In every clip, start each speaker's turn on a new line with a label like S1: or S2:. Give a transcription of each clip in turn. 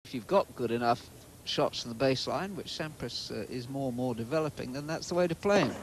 S1: If you've got good enough shots from the baseline, which Sampras is more and more developing, then that's the way to play him.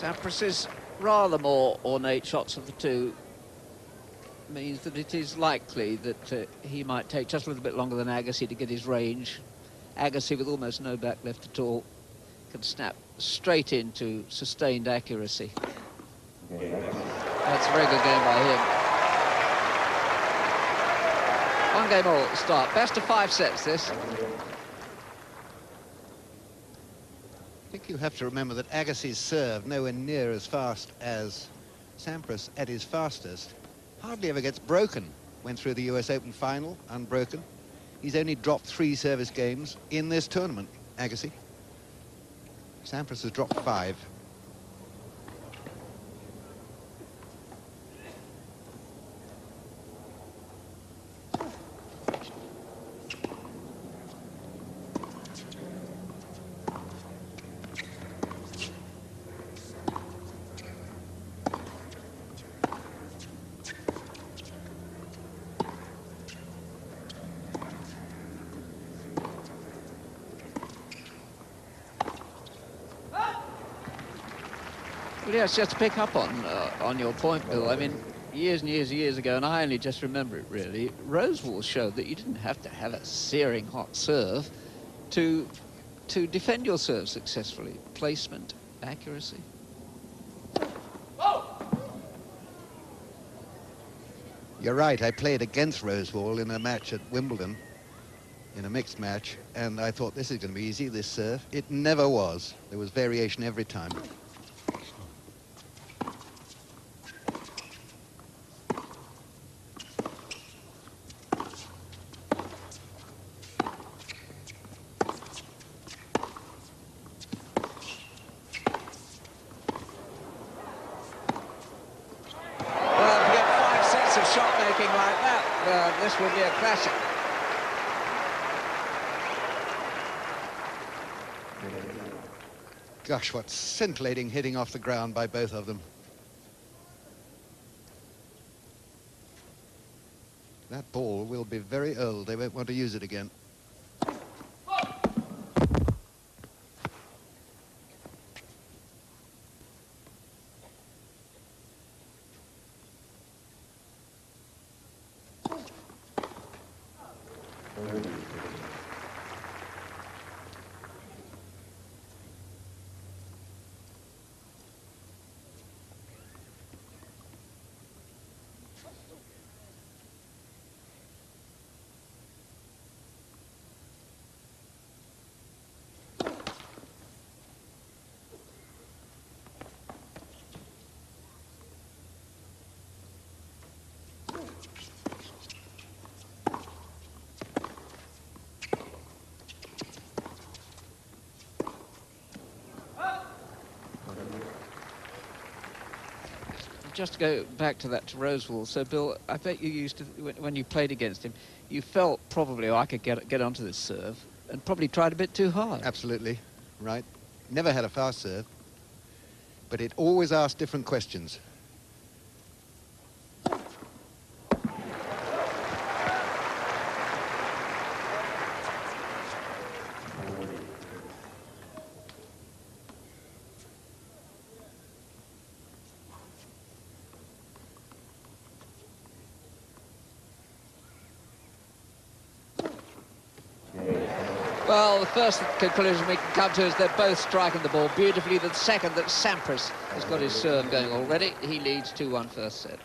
S1: Sampras's rather more ornate shots of the two means that it is likely that he might take just a little bit longer than Agassi to get his range. Agassi, with almost no back left at all, can snap straight into sustained accuracy. That's a very good game by him. 1 game all at the start. Best of 5 sets, this.
S2: I think you have to remember that Agassi's serve, nowhere near as fast as Sampras at his fastest, hardly ever gets broken. Went through the US Open final unbroken. He's only dropped 3 service games in this tournament, Agassi. Sampras has dropped 5.
S1: Well, yes, just to pick up on your point, Bill, I mean, years and years and years ago, and I only just remember it really, Rosewall showed that you didn't have to have a searing hot serve to defend your serve successfully. Placement, accuracy.
S2: You're right, I played against Rosewall in a match at Wimbledon, in a mixed match, and I thought this is going to be easy, this serve. It never was. There was variation every time.
S1: This would be a classic.
S2: Gosh, what scintillating hitting off the ground by both of them. That ball will be very old. They won't want to use it again.
S1: Just to go back to that to Rosewall, so Bill, I bet you used to, when you played against him, you felt probably, oh, I could get onto this serve, and probably tried a bit too hard.
S2: Absolutely, right. Never had a fast serve, but it always asked different questions.
S1: Well, the first conclusion we can come to is they're both striking the ball beautifully. The second, that Sampras has got his serve going already. He leads 2-1 first set.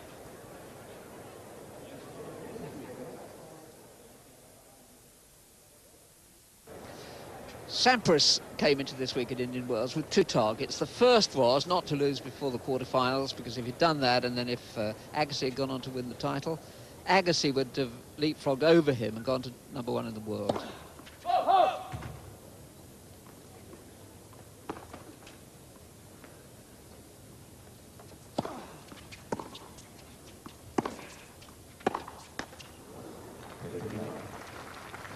S1: Sampras came into this week at Indian Wells with 2 targets. The first was not to lose before the quarterfinals, because if he'd done that, and then if Agassi had gone on to win the title, Agassi would have leapfrogged over him and gone to #1 in the world.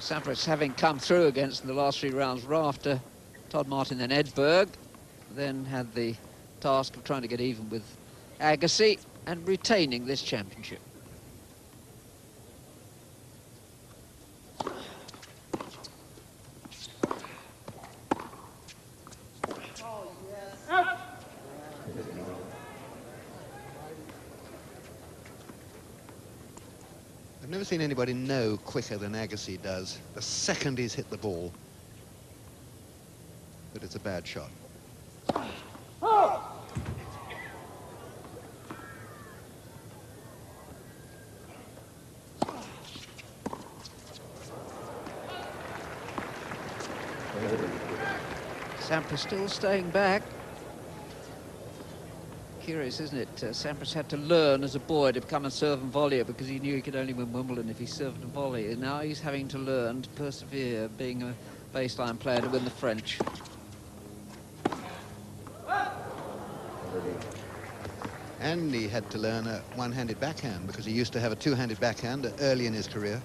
S1: Sampras having come through against in the last 3 rounds after Todd Martin, then Edberg, then had the task of trying to get even with Agassi and retaining this championship.
S2: I've never seen anybody know quicker than Agassi does the second he's hit the ball that it's a bad shot.
S1: Sampras still staying back. Curious, isn't it? Sampras had to learn as a boy to become a serve and volleyer because he knew he could only win Wimbledon if he served and volley. And now he's having to learn to persevere, being a baseline player, to win the French.
S2: And he had to learn a one-handed backhand because he used to have a two-handed backhand early in his career.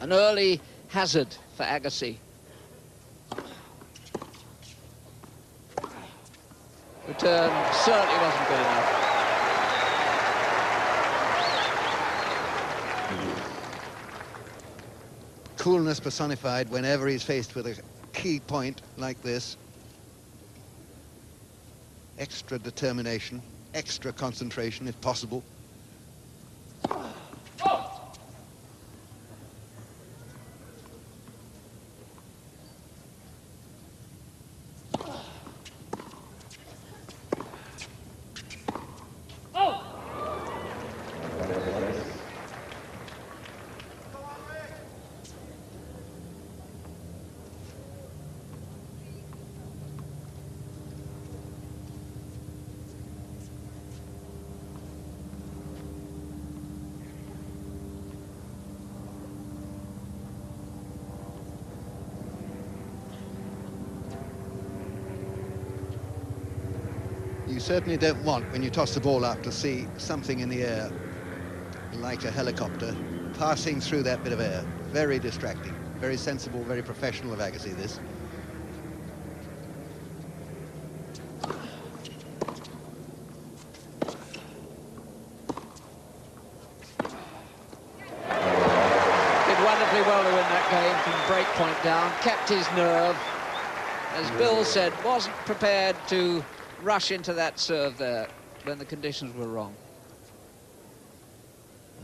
S1: An early hazard for Agassi. Return certainly wasn't good enough.
S2: Coolness personified whenever he's faced with a key point like this. Extra determination, extra concentration if possible. You certainly don't want, when you toss the ball up, to see something in the air, like a helicopter, passing through that bit of air. Very distracting. Very sensible, very professional of Agassi, this.
S1: Did wonderfully well to win that game from break point down, kept his nerve. As Bill said, wasn't prepared to rush into that serve there when the conditions were wrong.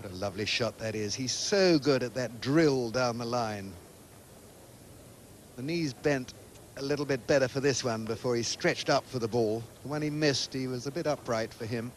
S2: What a lovely shot that is. He's so good at that drill down the line. The knees bent a little bit better for this one before he stretched up for the ball. When he missed, he was a bit upright for him.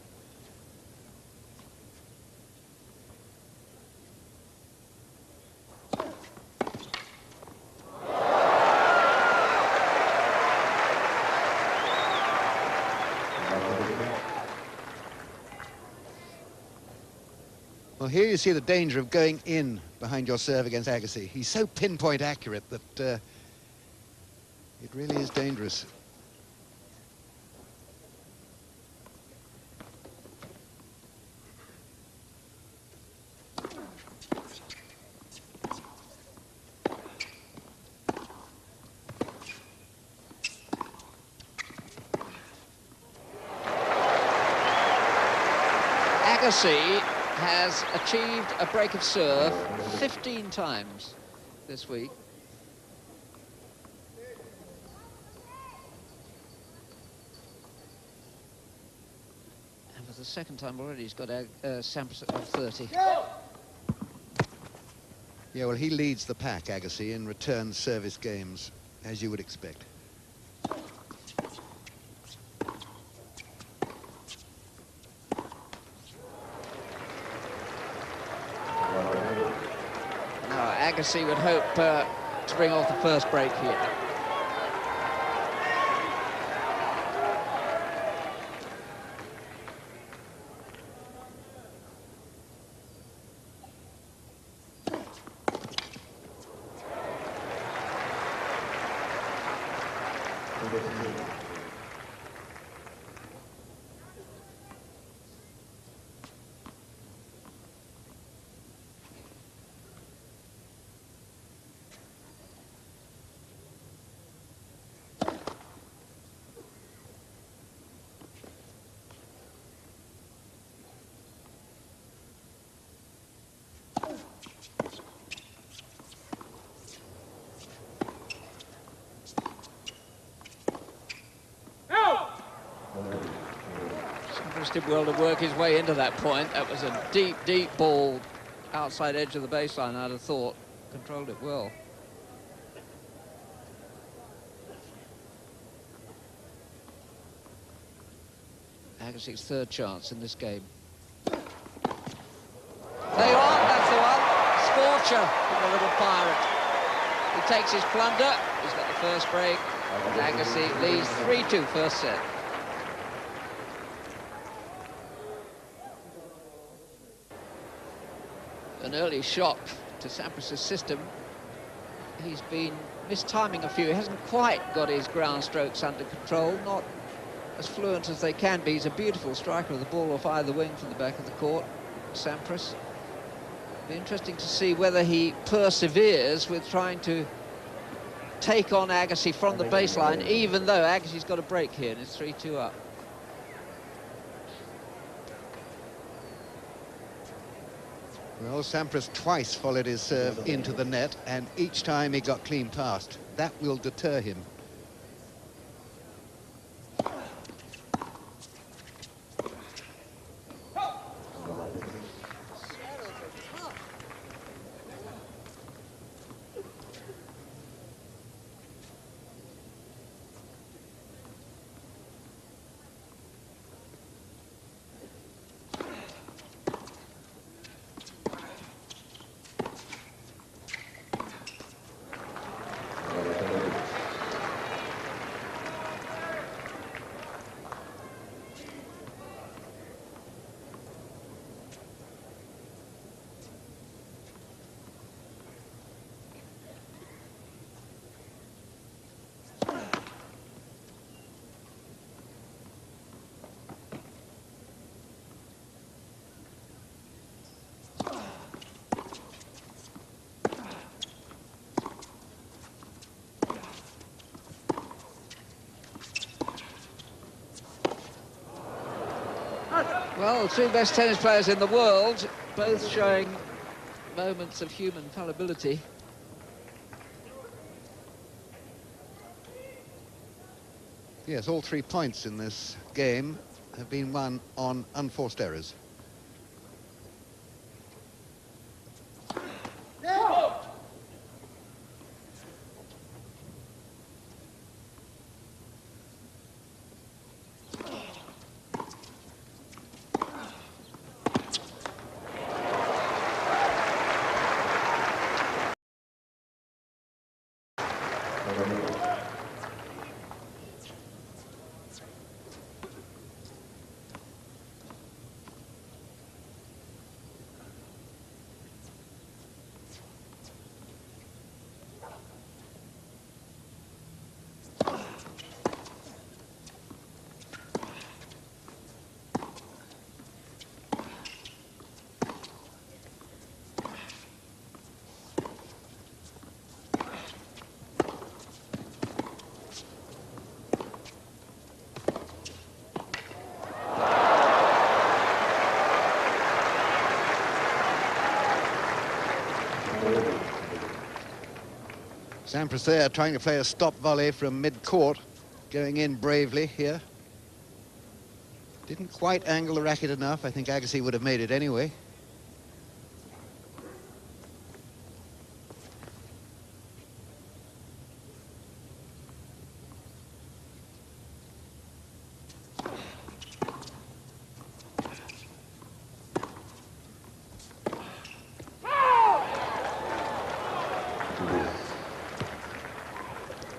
S2: Well, here you see the danger of going in behind your serve against Agassi. He's so pinpoint accurate that it really is dangerous.
S1: Agassi has achieved a break of serve 15 times this week. And for the second time already, he's got Sampras at 30.
S2: Yeah, well, he leads the pack, Agassi, in return service games, as you would expect.
S1: Now, Agassi would hope to bring off the first break here. Sampras did well to work his way into that point. That was a deep, deep ball outside edge of the baseline, I'd have thought. Controlled it well. Agassi's third chance in this game. There you are, that's the one. Scorcher from the little pirate. He takes his plunder. He's got the first break. Agassi leads 3-2 first set. An early shock to Sampras' system. He's been mistiming a few. He hasn't quite got his ground strokes under control, not as fluent as they can be. He's a beautiful striker of the ball off either wing from the back of the court, Sampras. Be interesting to see whether he perseveres with trying to take on Agassi from the baseline, even though Agassi's got a break here and it's 3-2 up.
S2: Well, Sampras twice followed his serve into the net, and each time he got clean passed. That will deter him. Well, the two best tennis players in the world, both showing moments of human fallibility. Yes, all 3 points in this game have been won on unforced errors. Sampras there trying to play a stop volley from mid-court, going in bravely here. Didn't quite angle the racket enough. I think Agassi would have made it anyway.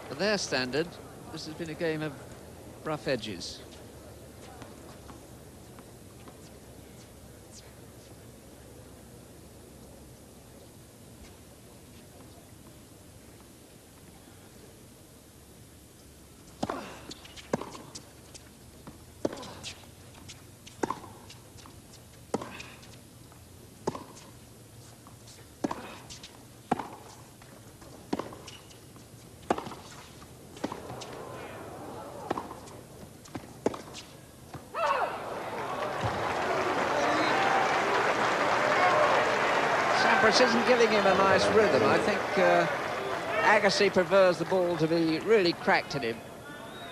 S1: For their standard, this has been a game of rough edges. Sampras isn't giving him a nice rhythm. I think Agassi prefers the ball to be really cracked at him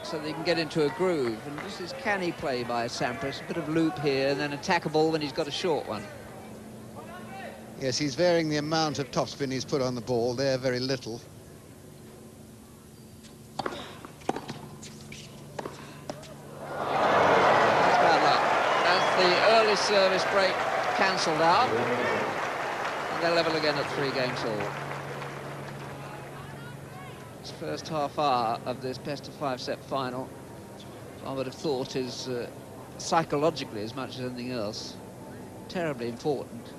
S1: so that he can get into a groove. And this is canny play by Sampras. A bit of loop here and then attack a ball when he's got a short one.
S2: Yes, he's varying the amount of topspin he's put on the ball there, very little.
S1: That's bad luck. That's the early service break cancelled out. They're level again at 3 games all. This first half hour of this best-of-5 set final, I would have thought, is psychologically as much as anything else terribly important.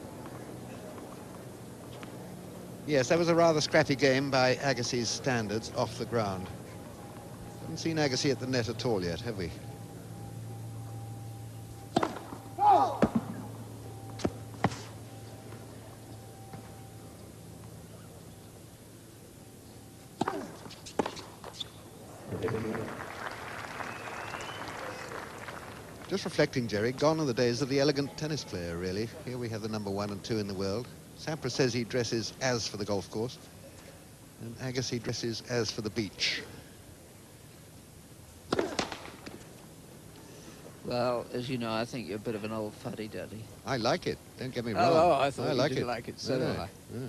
S2: Yes, that was a rather scrappy game by Agassi's standards off the ground. Haven't seen Agassi at the net at all yet, have we? Just reflecting, Jerry, gone are the days of the elegant tennis player, really. Here we have the number 1 and 2 in the world. Sampras says he dresses as for the golf course, and Agassi dresses as for the beach.
S1: Well, as you know, I think you're a bit of an old fuddy-duddy.
S2: I like it, don't get me wrong.
S1: Oh, I thought
S2: I
S1: you did like it, so do I.
S2: Yeah.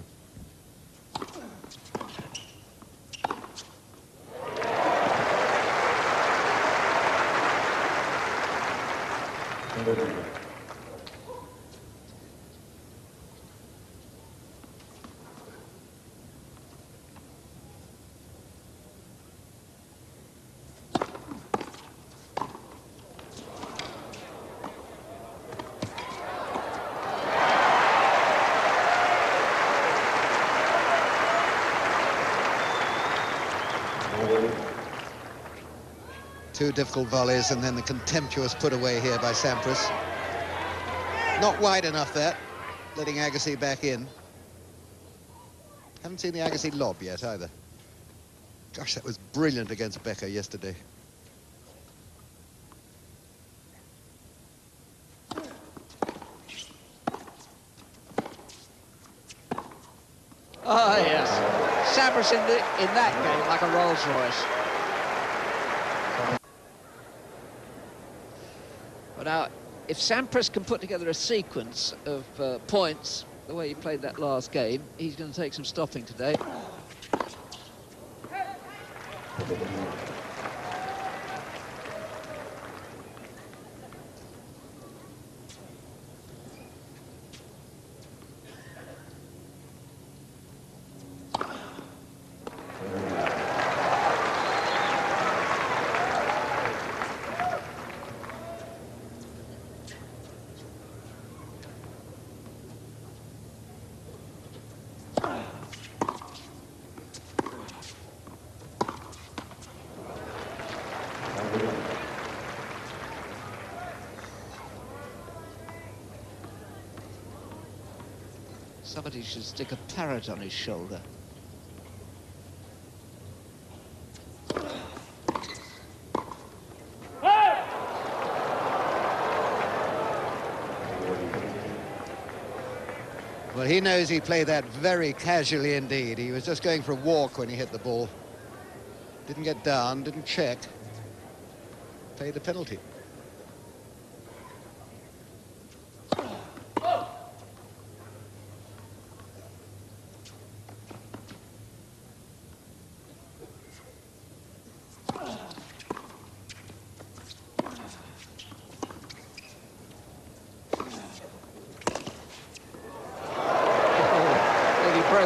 S2: Two difficult volleys and then the contemptuous put away here by Sampras. Not wide enough there, letting Agassi back in. Haven't seen the Agassi lob yet either. Gosh, that was brilliant against Becker yesterday.
S1: Ah, yes. Sampras in that game like a Rolls Royce. But now, if Sampras can put together a sequence of points, the way he played that last game, he's going to take some stopping today. Somebody should stick a parrot on his shoulder.
S2: Well, he knows he played that very casually indeed. He was just going for a walk when he hit the ball. Didn't get down, didn't check. Played the penalty.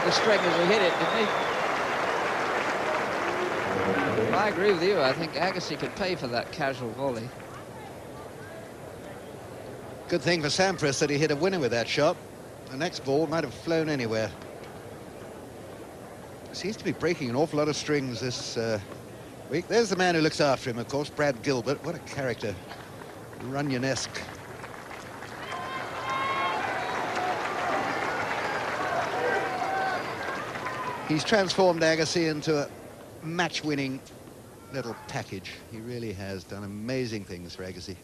S1: The string as he hit it, didn't he? Well, I agree with you. I think Agassi could pay for that casual volley.
S2: Good thing for Sampras that he hit a winner with that shot. The next ball might have flown anywhere. Seems to be breaking an awful lot of strings this week. There's the man who looks after him, of course, Brad Gilbert. What a character. Runyon-esque. He's transformed Agassi into a match-winning little package. He really has done amazing things for Agassi.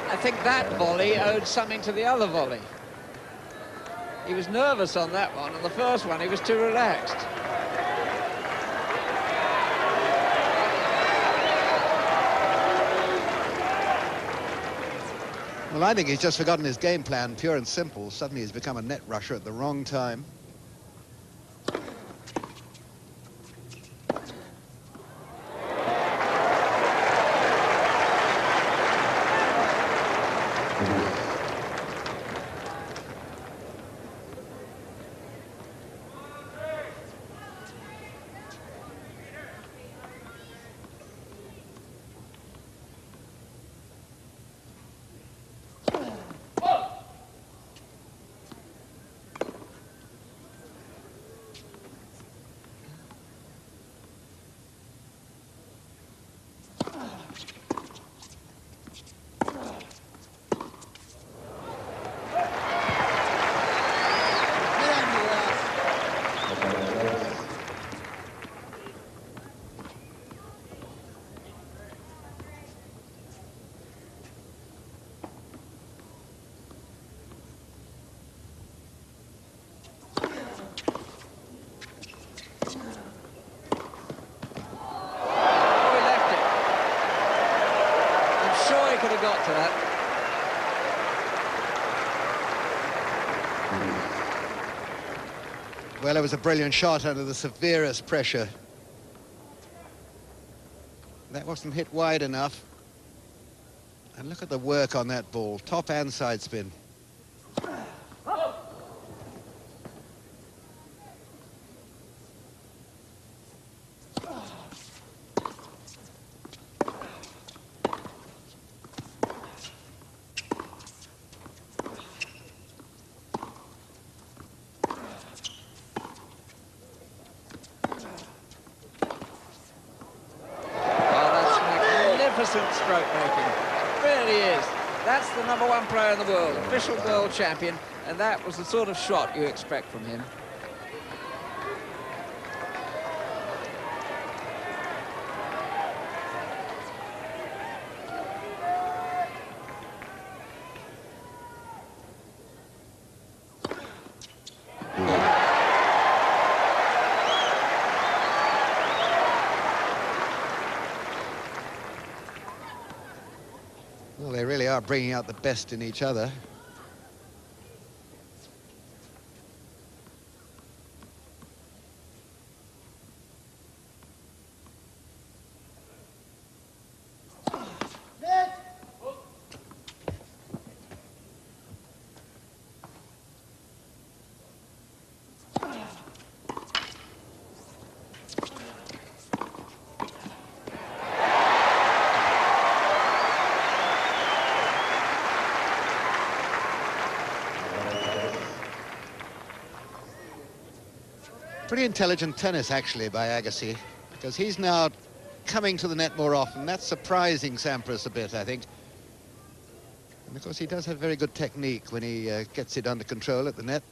S1: I think that volley owed something to the other volley. He was nervous on that one, and the first one he was too relaxed.
S2: Well, I think he's just forgotten his game plan, pure and simple. Suddenly he's become a net rusher at the wrong time.
S1: Could have got to that.
S2: Well, it was a brilliant shot under the severest pressure. That wasn't hit wide enough. And look at the work on that ball, top and side spin.
S1: Stroke making. It really is. That's the #1 player in the world, official world champion, and that was the sort of shot you expect from him.
S2: Well, they really are bringing out the best in each other. Pretty intelligent tennis, actually, by Agassi, because he's now coming to the net more often. That's surprising Sampras a bit, I think. And of course, he does have very good technique when he gets it under control at the net.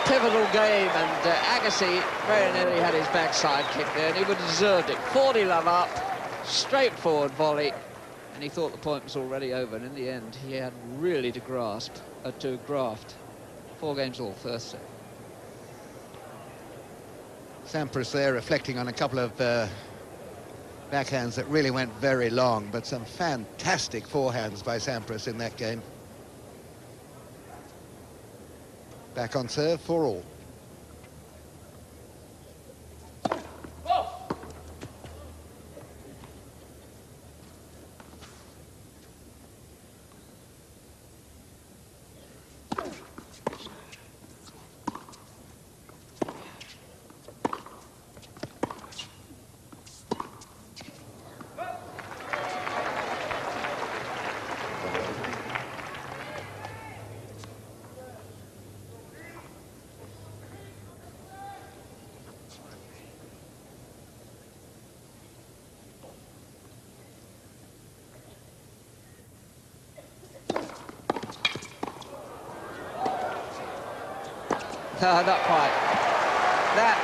S1: Pivotal game, and Agassi very nearly had his backside kick there, and he would have deserved it. 40-love up, straightforward volley, and he thought the point was already over, and in the end he had really to graft 4 games all, first set.
S2: Sampras there reflecting on a couple of backhands that really went very long, but some fantastic forehands by Sampras in that game. Back on serve for all.
S1: No, not quite. That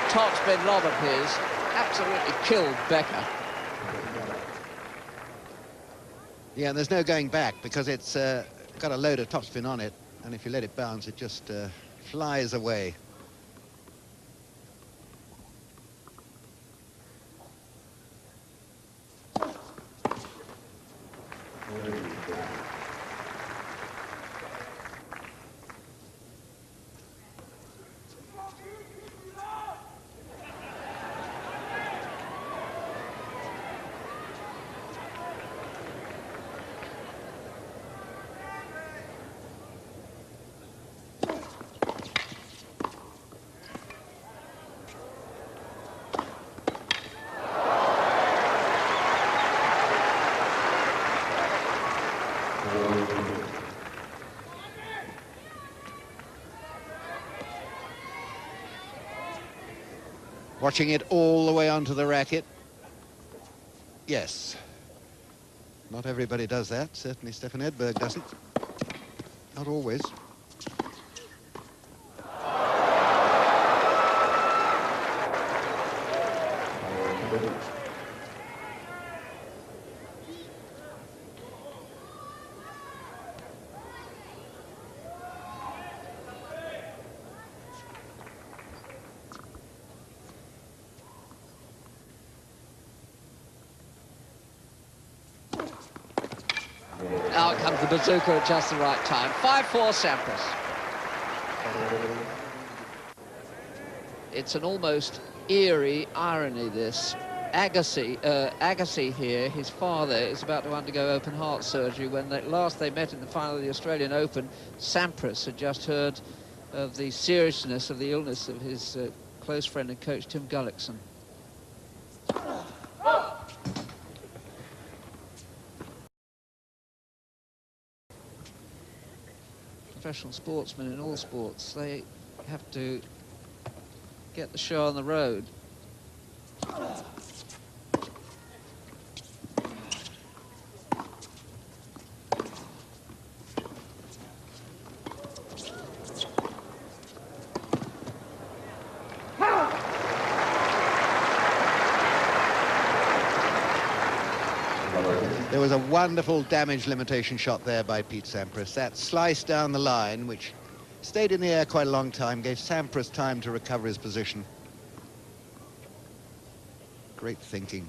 S1: topspin lob of his absolutely killed Becker.
S2: Yeah, and there's no going back because it's got a load of topspin on it, and if you let it bounce, it just flies away. Watching it all the way onto the racket. Yes. Not everybody does that. Certainly Stefan Edberg doesn't. Not always.
S1: Out comes the bazooka at just the right time. 5-4 Sampras. It's an almost eerie irony, this. Agassi here, his father, is about to undergo open heart surgery. When last they met in the final of the Australian Open, Sampras had just heard of the seriousness of the illness of his close friend and coach, Tim Gullickson. Professional sportsmen in all sports, they have to get the show on the road.
S2: There was a wonderful damage limitation shot there by Pete Sampras. That slice down the line, which stayed in the air quite a long time, gave Sampras time to recover his position. Great thinking.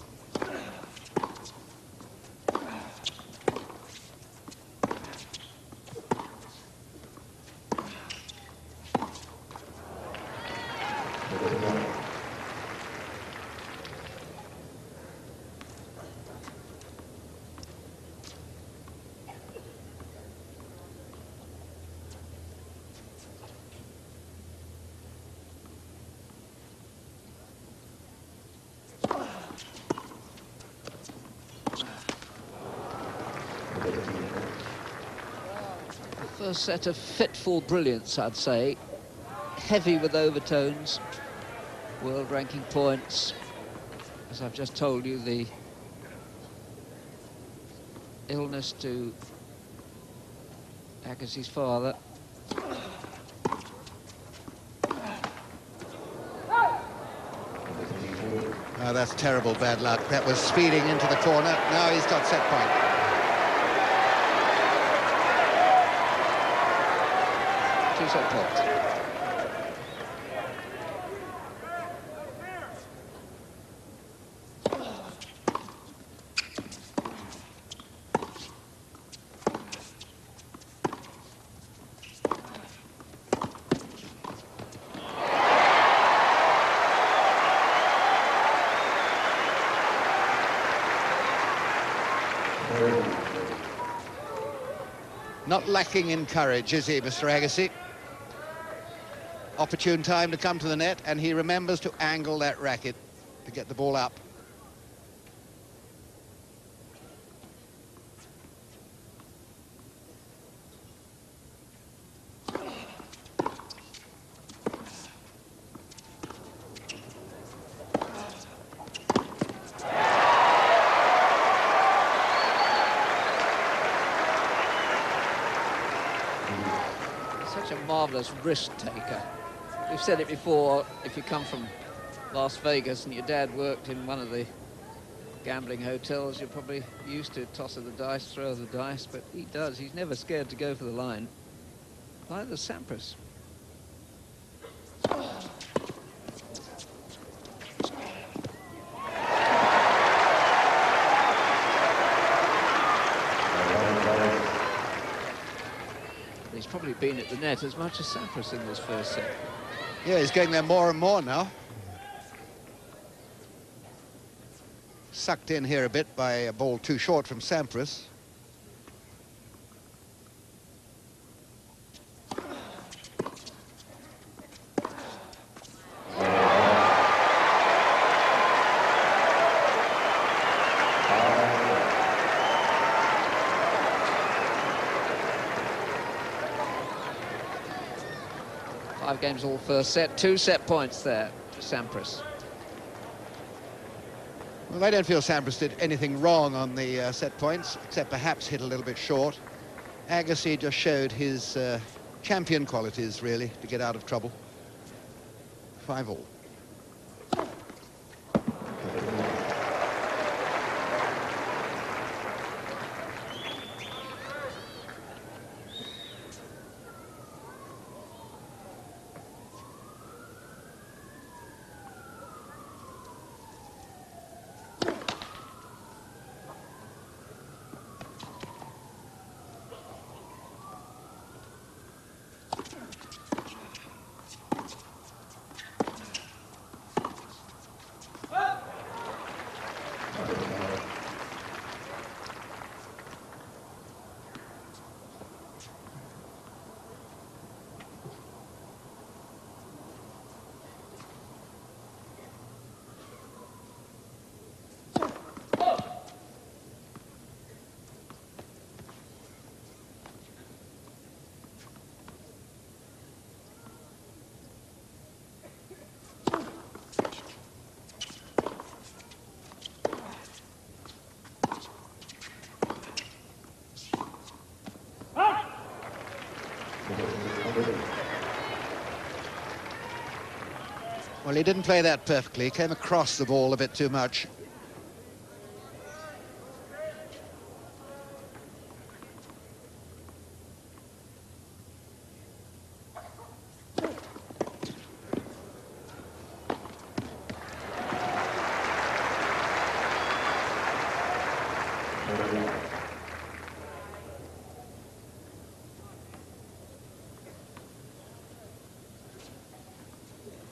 S1: First set of fitful brilliance, I'd say. Heavy with overtones. World ranking points. As I've just told you, the illness to Agassi's father.
S2: Oh, that's terrible bad luck. That was speeding into the corner. Now he's got set point.
S1: Two set points.
S2: Not lacking in courage, is he, Mr. Agassi? Opportune time to come to the net, and he remembers to angle that racket to get the ball up.
S1: Such a marvellous risk taker. We've said it before, if you come from Las Vegas and your dad worked in one of the gambling hotels, you're probably used to toss of the dice, throw of the dice, but he does. He's never scared to go for the line. Neither is Sampras. He's probably been at the net as much as Sampras in this first set.
S2: Yeah, he's getting there more and more now. Sucked in here a bit by a ball too short from Sampras.
S1: Five games all first set, 2 set points there to Sampras.
S2: Well, I don't feel Sampras did anything wrong on the set points, except perhaps hit a little bit short. Agassi just showed his champion qualities, really, to get out of trouble. 5-all. Well, he didn't play that perfectly. He came across the ball a bit too much.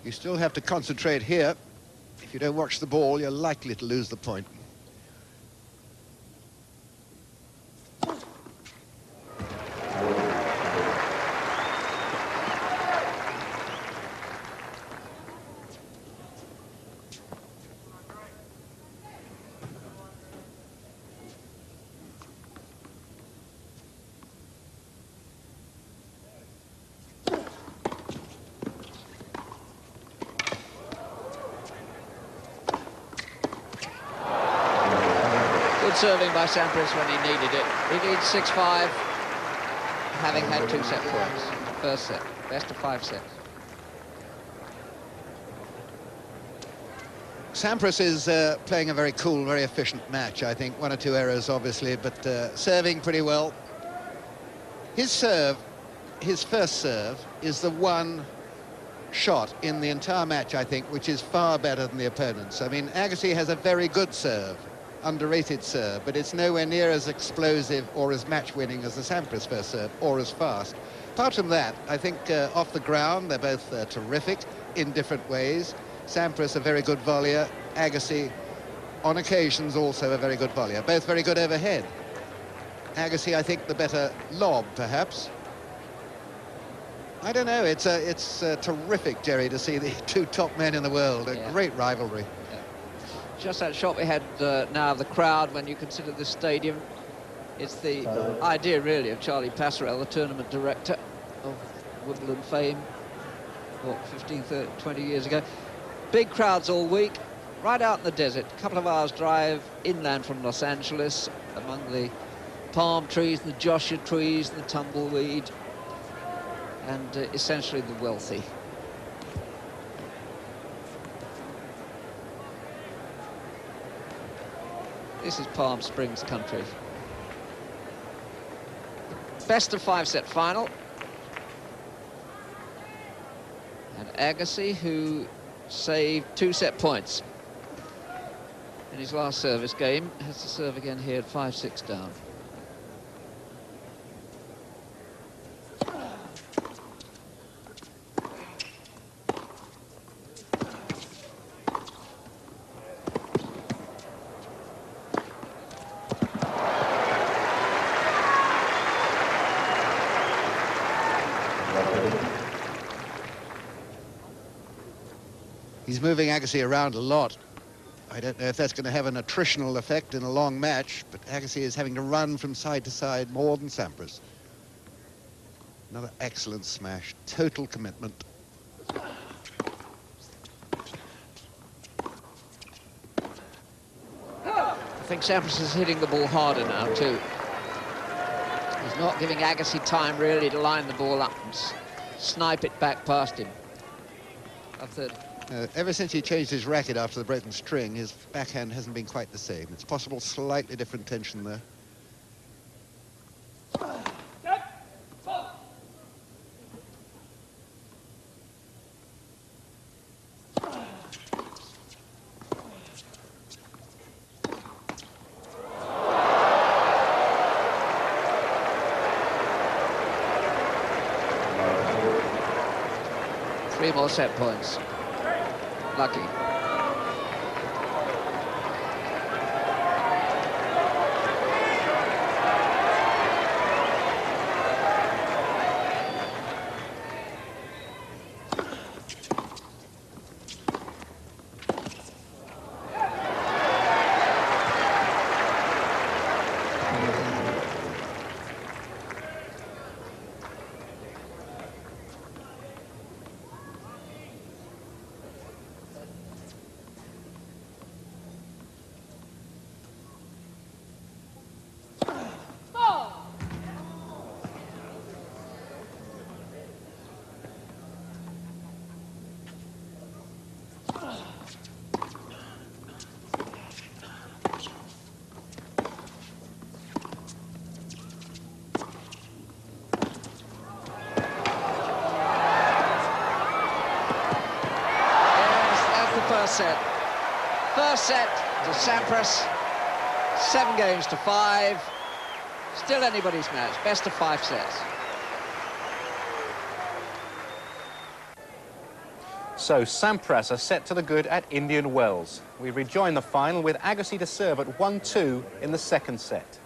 S2: You still have to concentrate here. If you don't watch the ball, you're likely to lose the point.
S1: good serving by Sampras when he needed it. He needs 6-5, having had 2 set points. First set, best of 5 sets.
S2: Sampras is playing a very cool, very efficient match, I think. 1 or 2 errors, obviously, but serving pretty well. His serve, his first serve, is the one shot in the entire match, I think, which is far better than the opponent's. I mean, Agassi has a very good serve, underrated serve, but it's nowhere near as explosive or as match-winning as the Sampras first serve, or as fast. Apart from that, I think off the ground, they're both terrific in different ways. Sampras a very good volleyer, Agassi on occasions also a very good volleyer, both very good overhead. Agassi, I think, the better lob, perhaps. I don't know, it's terrific, Jerry, to see the 2 top men in the world, a great rivalry.
S1: Yeah. Just that shot we had now of the crowd, when you consider this stadium, it's the idea, really, of Charlie Passerelle, the tournament director of Wimbledon fame, what, 15, 30, 20 years ago. Big crowds all week, right out in the desert, a couple of hours drive inland from Los Angeles, among the palm trees, the joshua trees, the tumbleweed, and essentially the wealthy. This is Palm Springs country. Best of 5 set final. And Agassi, who saved 2 set points in his last service game, has to serve again here at 5-6 down.
S2: He's moving Agassi around a lot. I don't know if that's going to have an attritional effect in a long match, but Agassi is having to run from side to side more than Sampras. Another excellent smash, total commitment.
S1: I think Sampras is hitting the ball harder now, too. He's not giving Agassi time, really, to line the ball up and snipe it back past him.
S2: Ever since he changed his racket after the broken string, his backhand hasn't been quite the same. It's possible slightly different tension there.
S1: Three more set points. Lucky. First set to Sampras, 7-5. Still anybody's match, best of 5 sets.
S3: So Sampras are set to the good at Indian Wells. We rejoin the final with Agassi to serve at 1-2 in the second set.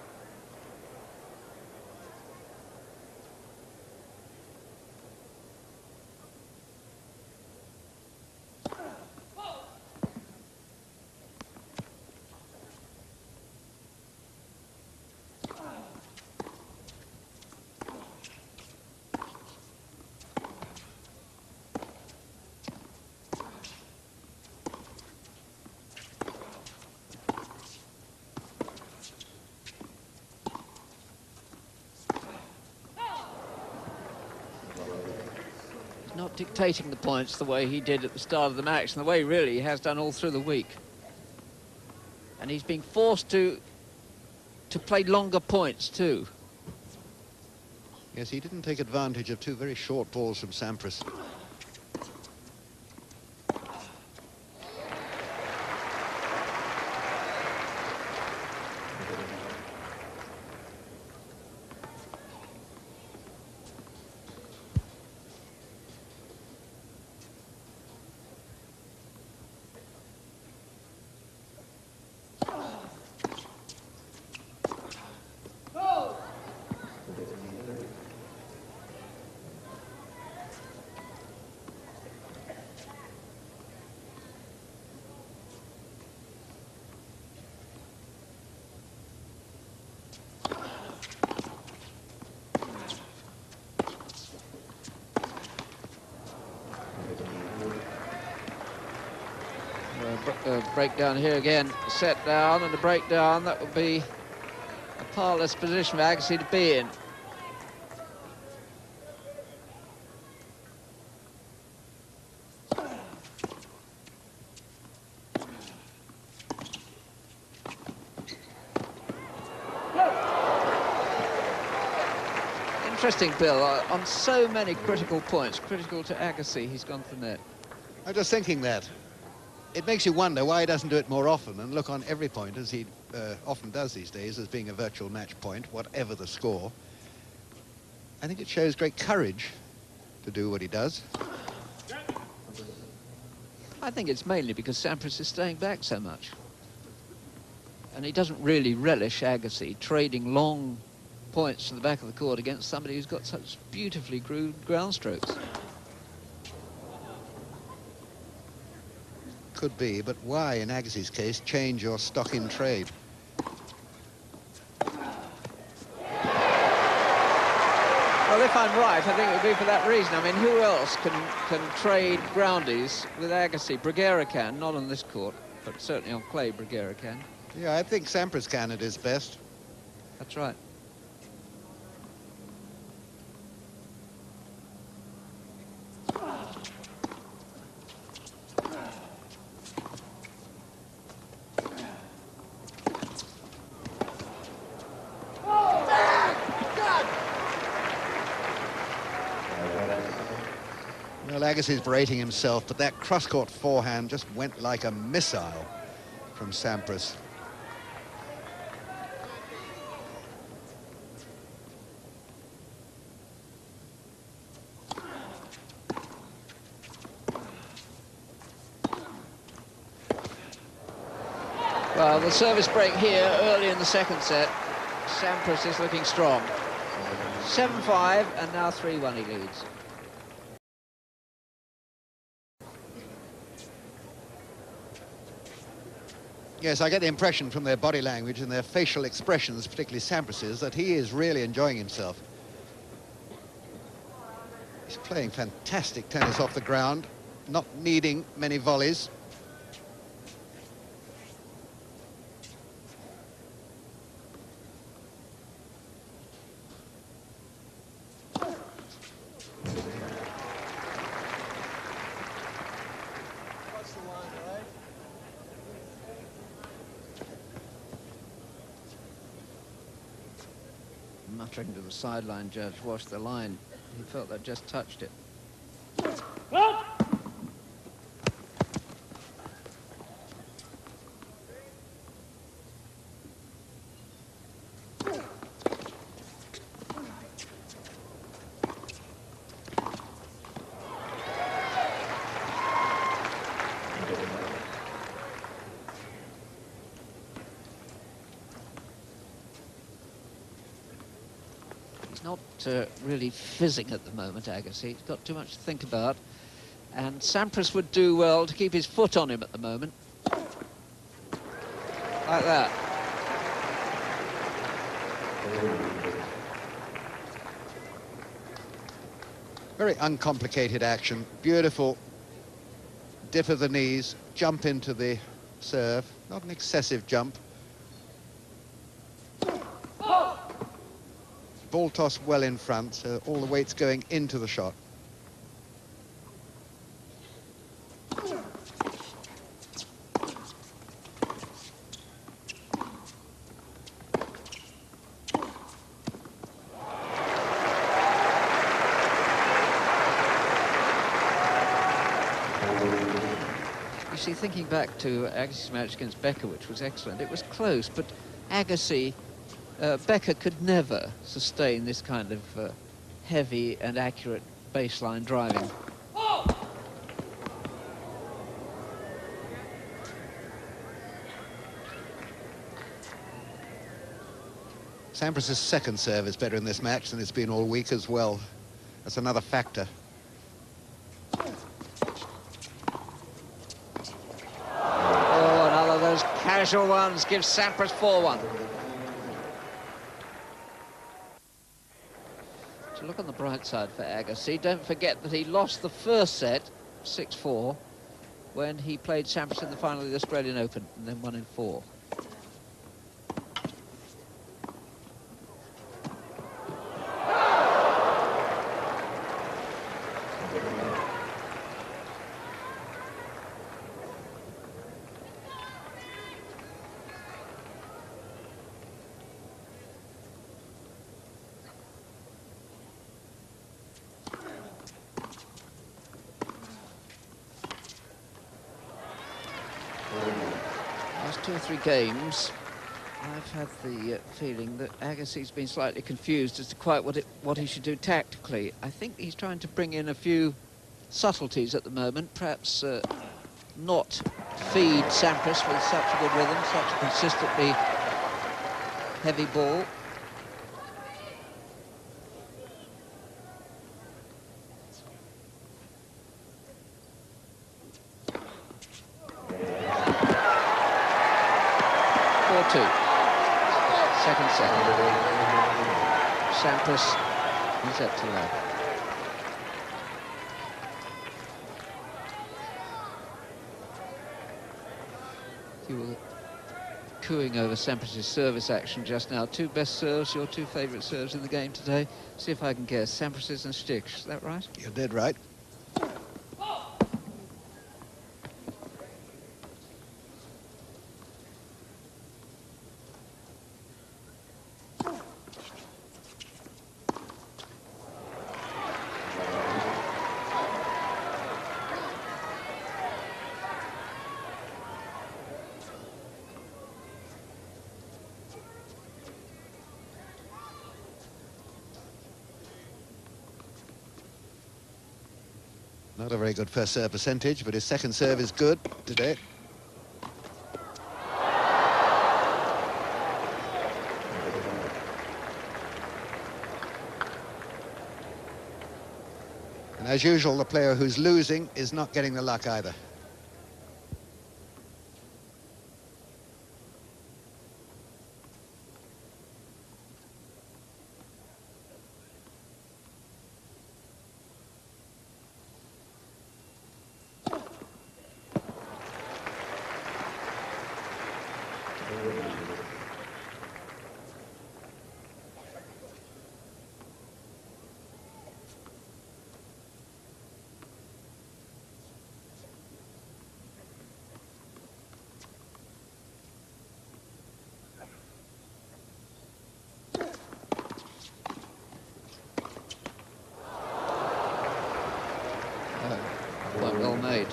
S1: dictating the points the way he did at the start of the match, and the way really he has done all through the week. And he's being forced to play longer points too.
S2: Yes, he didn't take advantage of two very short balls from Sampras.
S1: Breakdown here again, set down and a breakdown. That would be a parlous position for Agassi to be in. Interesting, Bill, on so many critical points, critical to Agassi, he's gone from there.
S2: I'm just thinking that. It makes you wonder why he doesn't do it more often and look on every point, as he often does these days, as being a virtual match point, whatever the score. I think it shows great courage to do what he does.
S1: I think it's mainly because Sampras is staying back so much. And he doesn't really relish Agassi trading long points to the back of the court against somebody who's got such beautifully groomed ground strokes.
S2: Could be, but why, in Agassi's case, change your stock in trade?
S1: Well, if I'm right, I think it would be for that reason. I mean, who else can trade groundies with Agassi? Bruguera can, not on this court, but certainly on clay, Bruguera can.
S2: Yeah, I think Sampras can at his best.
S1: That's right.
S2: Well, Agassi's berating himself, but that cross-court forehand just went like a missile from Sampras.
S1: Well, the service break here early in the second set. Sampras is looking strong. 7-5, and now 3-1 he leads.
S2: Yes, I get the impression from their body language and their facial expressions, particularly Sampras's, that he is really enjoying himself. He's playing fantastic tennis off the ground, not needing many volleys.
S1: Muttering to the sideline judge, watch the line. He felt that just touched it. Not really fizzing at the moment, Agassi. He's got too much to think about. And Sampras would do well to keep his foot on him at the moment. Like that.
S2: Very uncomplicated action. Beautiful. Dip of the knees, jump into the serve. Not an excessive jump. Ball toss well in front, so all the weight's going into the shot.
S1: see, thinking back to Agassi's match against Becker, which was excellent, it was close, but Agassi, Becker could never sustain this kind of heavy and accurate baseline driving.
S2: Sampras' second serve is better in this match than it's been all week as well. That's another factor.
S1: Oh, another of those casual ones gives Sampras 4-1. To look on the bright side for Agassi, don't forget that he lost the first set, 6-4, when he played Sampras in the final of the Australian Open, and then won in 4. Last 2 or 3 games, I've had the feeling that Agassi's been slightly confused as to quite what he should do tactically. I think he's trying to bring in a few subtleties at the moment, perhaps not feed Sampras with such a good rhythm, such a consistently heavy ball. Second set. Sampras is up to love. You were cooing over Sampras' service action just now. 2 best serves, your 2 favourite serves in the game today. See if I can guess. Sampras' and Stick's, is that right?
S2: You're dead right. Not a very good first serve percentage, but his second serve is good today. And as usual, the player who's losing is not getting the luck either.
S1: Quite well made.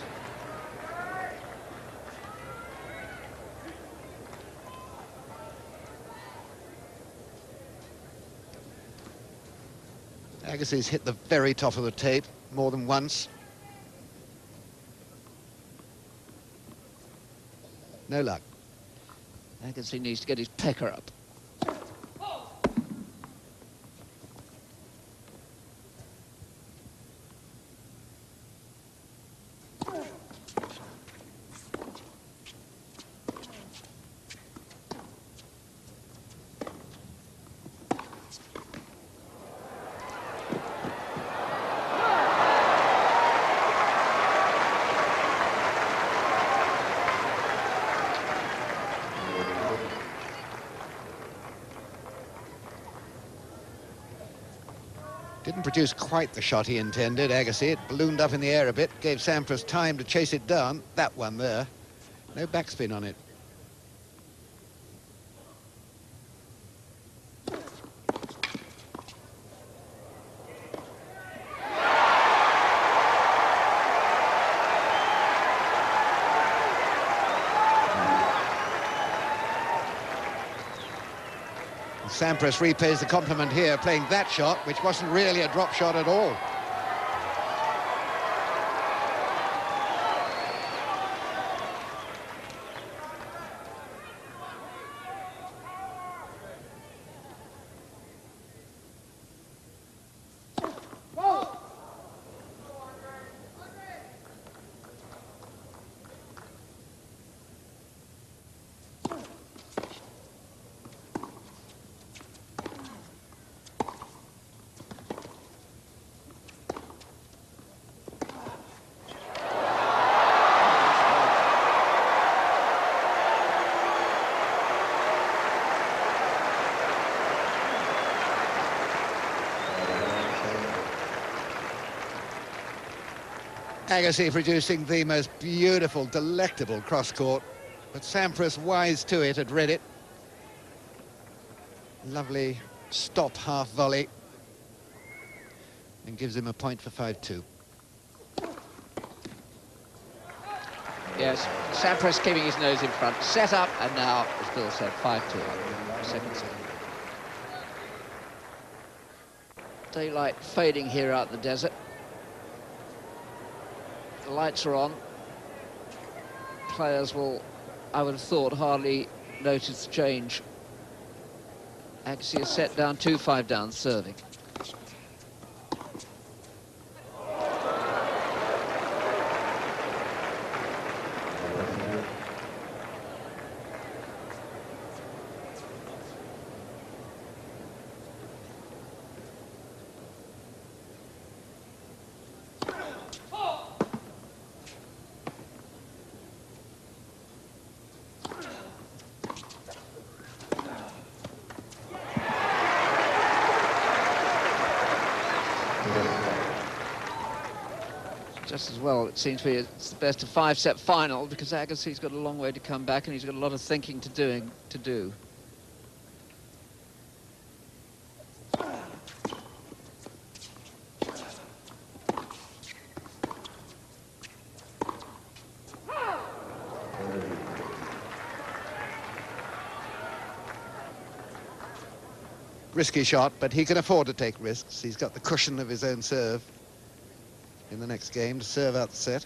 S2: Agassi's hit the very top of the tape more than once. No luck.
S1: Agassi needs to get his pecker up.
S2: Didn't produce quite the shot he intended, Agassi. It ballooned up in the air a bit, gave Sampras time to chase it down. That one there. No backspin on it. Sampras repays the compliment here, playing that shot, which wasn't really a drop shot at all. Agassi producing the most beautiful, delectable cross-court, but Sampras, wise to it, had read it. Lovely stop half volley, and gives him a point for 5-2.
S1: Yes, Sampras keeping his nose in front, set up, and now, as Bill said, 5-2, second set. Daylight fading here out in the desert. The lights are on. Players will, I would have thought, hardly notice the change. Agassi is set down, 2-5 down, serving. Just as well, it seems to me it's the best of 5-set final, because Agassi's got a long way to come back and he's got a lot of thinking to do.
S2: Risky shot, but he can afford to take risks. He's got the cushion of his own serve in the next game to serve out the set.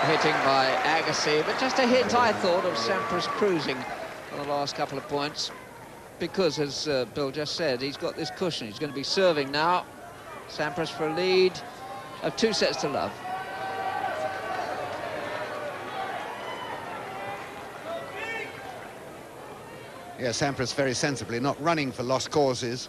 S1: Hitting by Agassi, but just a hint, I thought, of Sampras cruising on the last couple of points, because, as Bill just said, he's got this cushion. He's going to be serving now. Sampras for a lead of 2-0.
S2: Yeah, Sampras very sensibly not running for lost causes.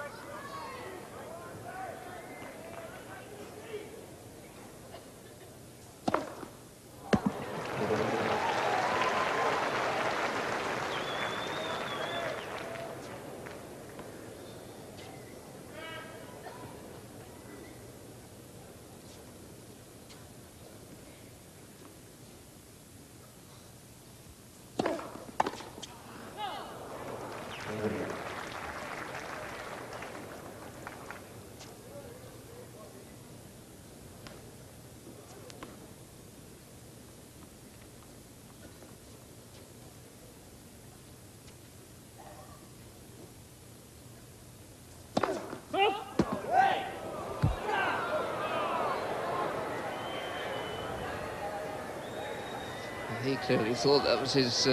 S1: He clearly thought that was his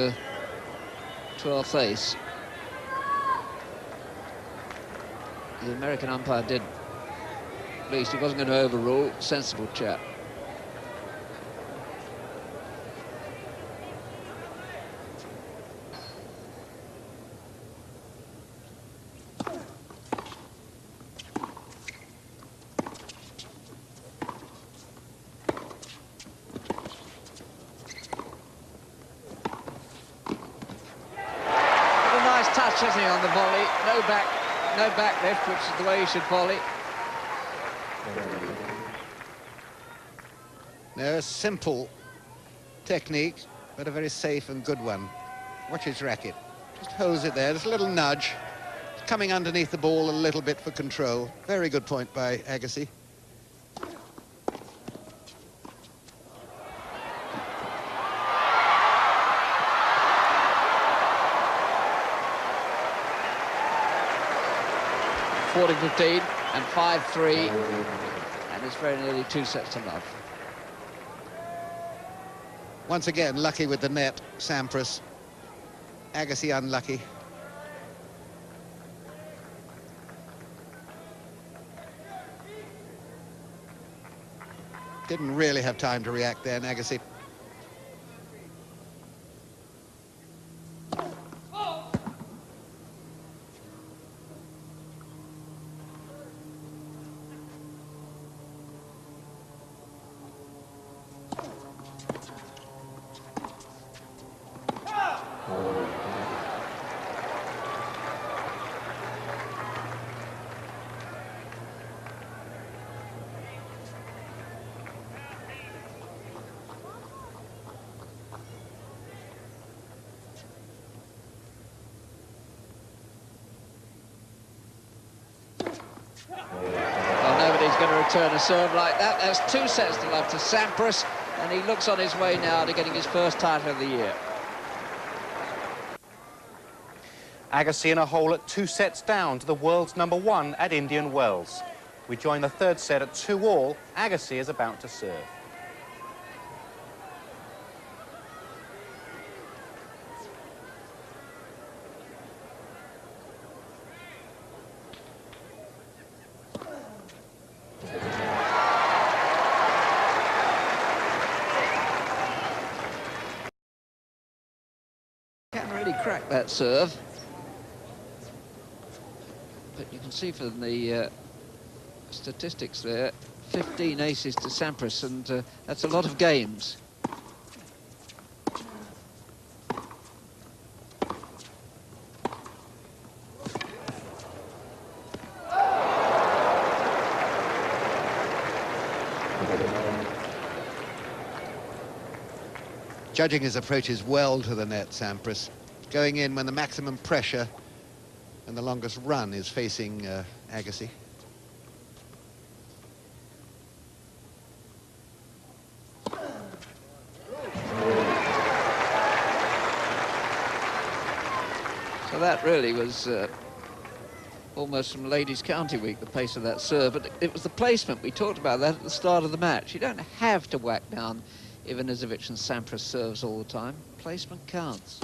S1: 12th ace. The American umpire did. At least he wasn't going to overrule. Sensible chap. touch, hasn't he, on the volley? No back lift, which is the way you should volley.
S2: No, a simple technique, but a very safe and good one. Watch his racket. Just holds it there, just a little nudge. Coming underneath the ball a little bit for control. Very good point by Agassi.
S1: (40-15) and 5-3, and it's very nearly 2 sets to love.
S2: Once again, lucky with the net, Sampras. Agassi unlucky. Didn't really have time to react there, Agassi.
S1: Well, nobody's going to return a serve like that. There's 2 sets to love to Sampras, and he looks on his way now to getting his first title of the year.
S3: Agassi in a hole at 2 sets down to the world's #1 at Indian Wells. We join the 3rd set at 2-all. Agassi is about to serve.
S1: Can't really crack that serve. But you can see from the statistics there, 15 aces to Sampras, and that's a lot of games.
S2: Judging his approaches well to the net, Sampras. Going in when the maximum pressure and the longest run is facing Agassi.
S1: So that really was almost from Ladies County Week, the pace of that serve. But it was the placement. We talked about that at the start of the match. You don't have to whack down Ivanisevic and Sampras serves all the time. Placement counts.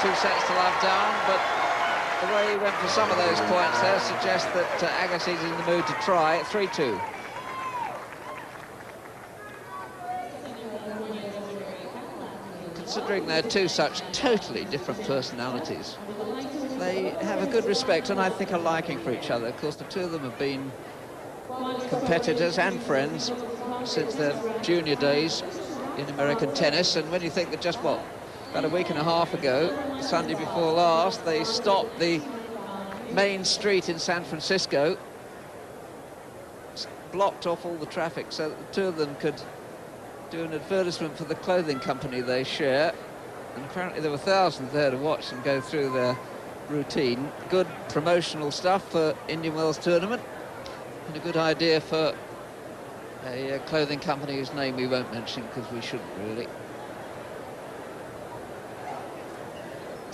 S1: Two sets to love down, but the way he went for some of those points there suggests that Agassi's in the mood to try. 3-2. Considering they're two such totally different personalities, they have a good respect and I think a liking for each other. Of course, the two of them have been competitors and friends since their junior days in American tennis, and when you think that just what, about a week and a half ago, Sunday before last, they stopped the main street in San Francisco, blocked off all the traffic so that the two of them could do an advertisement for the clothing company they share, and apparently there were thousands there to watch them go through their routine. Good promotional stuff for Indian Wells tournament, and a good idea for a clothing company whose name we won't mention because we shouldn't really.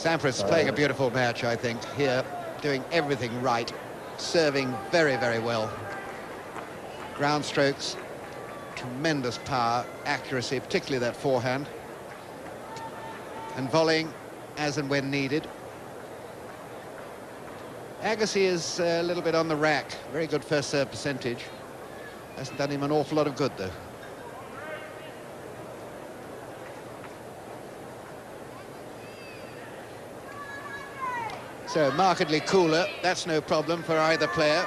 S2: Sampras is playing a beautiful match, I think, here, doing everything right, serving very, very well. Ground strokes, tremendous power, accuracy, particularly that forehand. And volleying as and when needed. Agassi is a little bit on the rack. Very good first serve percentage. Hasn't done him an awful lot of good, though. So, markedly cooler. That's no problem for either player.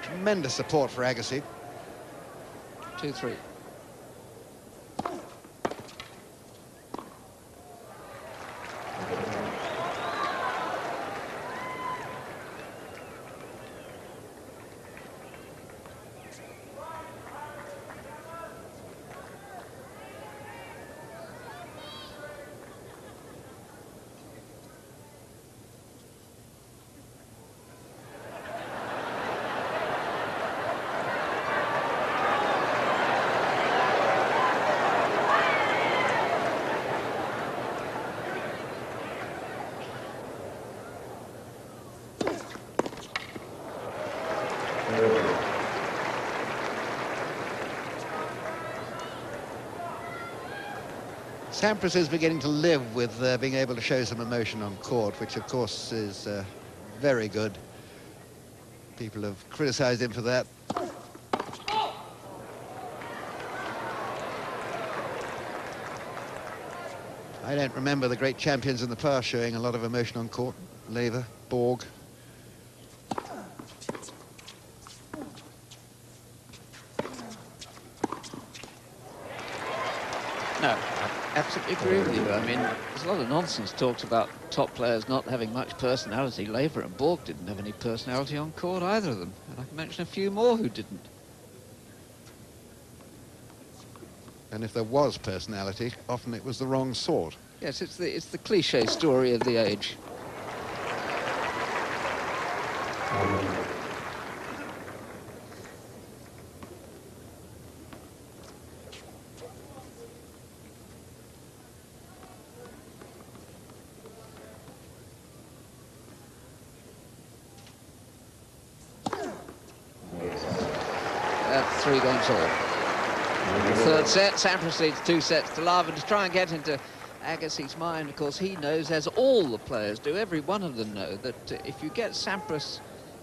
S2: Tremendous support for Agassi.
S1: 2-3.
S2: Sampras is beginning to live with being able to show some emotion on court, which of course is very good. People have criticised him for that. I don't remember the great champions in the past showing a lot of emotion on court. Lever, Borg.
S1: No, I absolutely agree with you. I mean, there's a lot of nonsense talks about top players not having much personality. Lever and Borg didn't have any personality on court, either of them. And I can mention a few more who didn't.
S2: And if there was personality, often it was the wrong sort.
S1: Yes, it's the cliche story of the age. That's 3 games all. Third set, Sampras leads 2 sets to love, and to try and get into Agassi's mind, of course, he knows, as all the players do, every one of them know, that if you get Sampras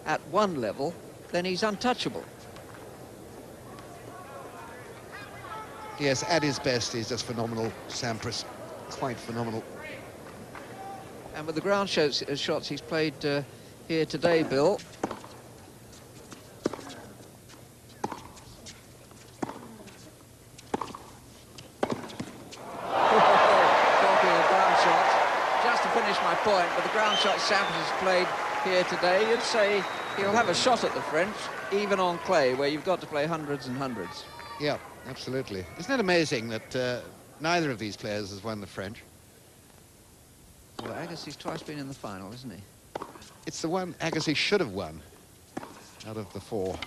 S1: at one level, then he's untouchable.
S2: Yes, at his best, he's just phenomenal, Sampras. Quite phenomenal.
S1: And with the ground shots he's played here today, Bill, point, but the ground shot Sampras has played here today, you'd say he'll have a shot at the French, even on clay, where you've got to play hundreds and hundreds.
S2: Yeah, absolutely. Isn't it amazing that neither of these players has won the French?
S1: Well, Agassi's twice been in the final, isn't he?
S2: It's the one Agassi should have won out of the 4.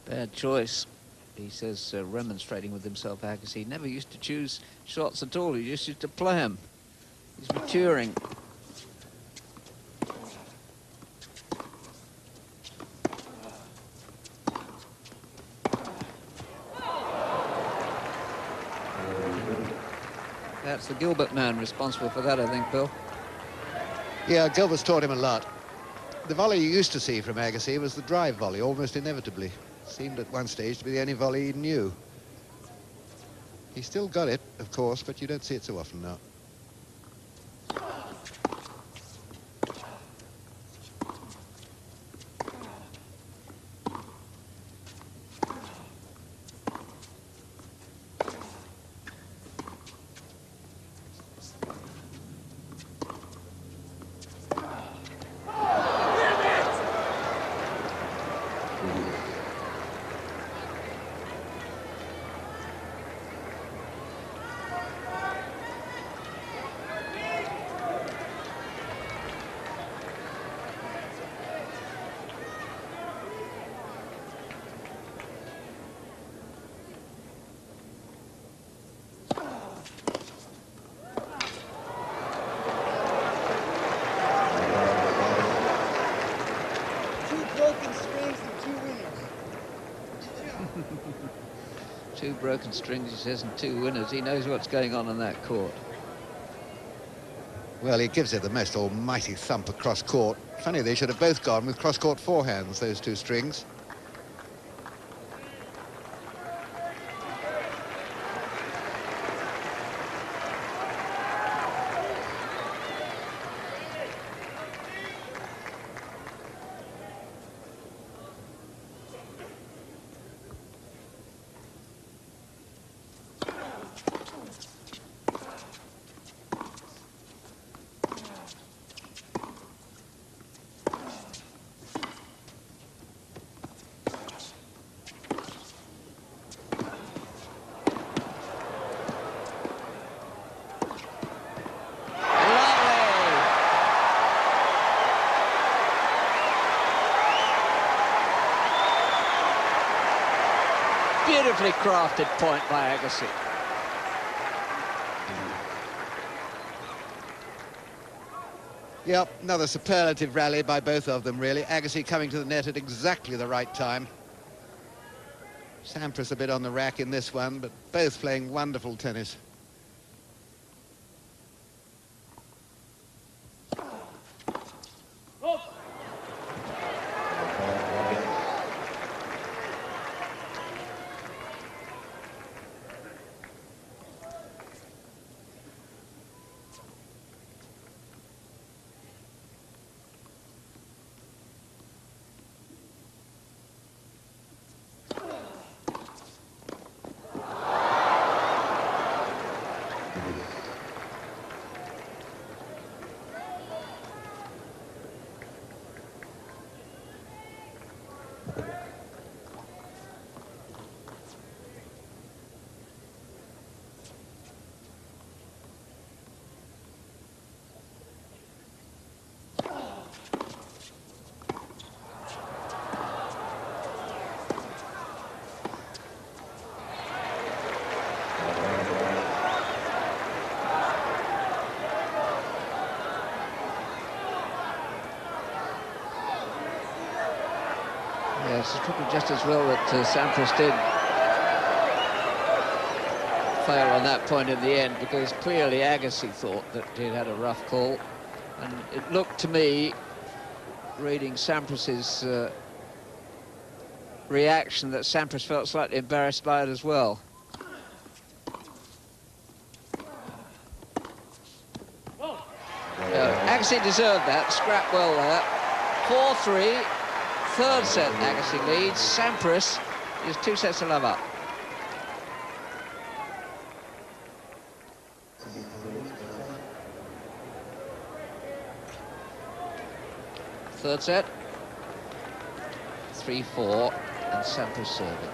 S1: Bad choice, he says, remonstrating with himself, Agassi. He never used to choose shots at all, he just used to play them. He's maturing. That's the Gilbert man responsible for that, I think, Bill.
S2: Yeah, Gilbert's taught him a lot. The volley you used to see from Agassi was the drive volley, almost inevitably. Seemed at one stage to be the only volley he knew. He still got it, of course, but you don't see it so often now.
S1: Two broken strings, he says, and two winners. He knows what's going on in that court.
S2: Well, he gives it the most almighty thump across court. Funny, they should have both gone with cross-court forehands, those two strings.
S1: Beautifully crafted point by Agassi.
S2: Yep, another superlative rally by both of them, really. Agassi coming to the net at exactly the right time. Sampras a bit on the rack in this one, but both playing wonderful tennis.
S1: Yes, it's probably just as well that Sampras did fail on that point in the end, because clearly Agassi thought that he'd had a rough call, and it looked to me, reading Sampras's reaction, that Sampras felt slightly embarrassed by it as well. Agassi deserved that, scrapped well there. 4-3. Third set, Agassi leads. Sampras is 2 sets to love up. Third set. 3-4, and Sampras serving.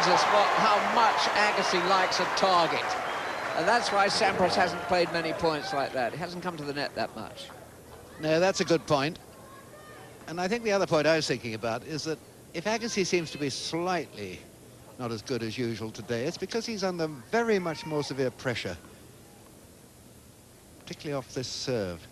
S1: us how much Agassi likes a target. And that's why Sampras hasn't played many points like that. He hasn't come to the net that much.
S2: No, that's a good point. And I think the other point I was thinking about is that if Agassi seems to be slightly not as good as usual today, it's because he's under very much more severe pressure, particularly off this serve.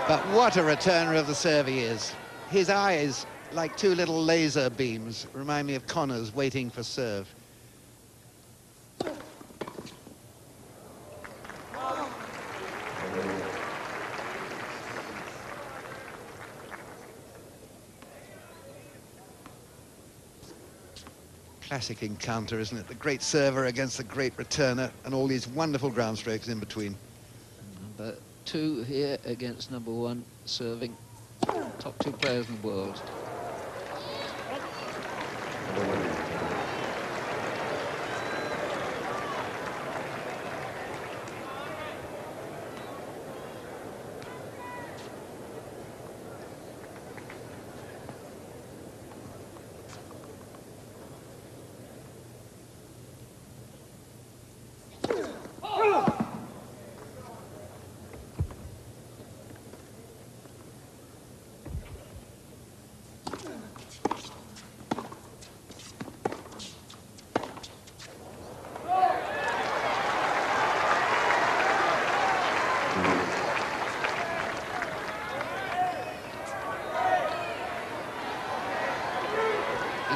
S2: But what a returner of the serve he is. His eyes, like two little laser beams, remind me of Connor's waiting for serve. Classic encounter, isn't it? The great server against the great returner, and all these wonderful ground strokes in between.
S1: Number 2 here against number 1 serving. Top 2 players in the world.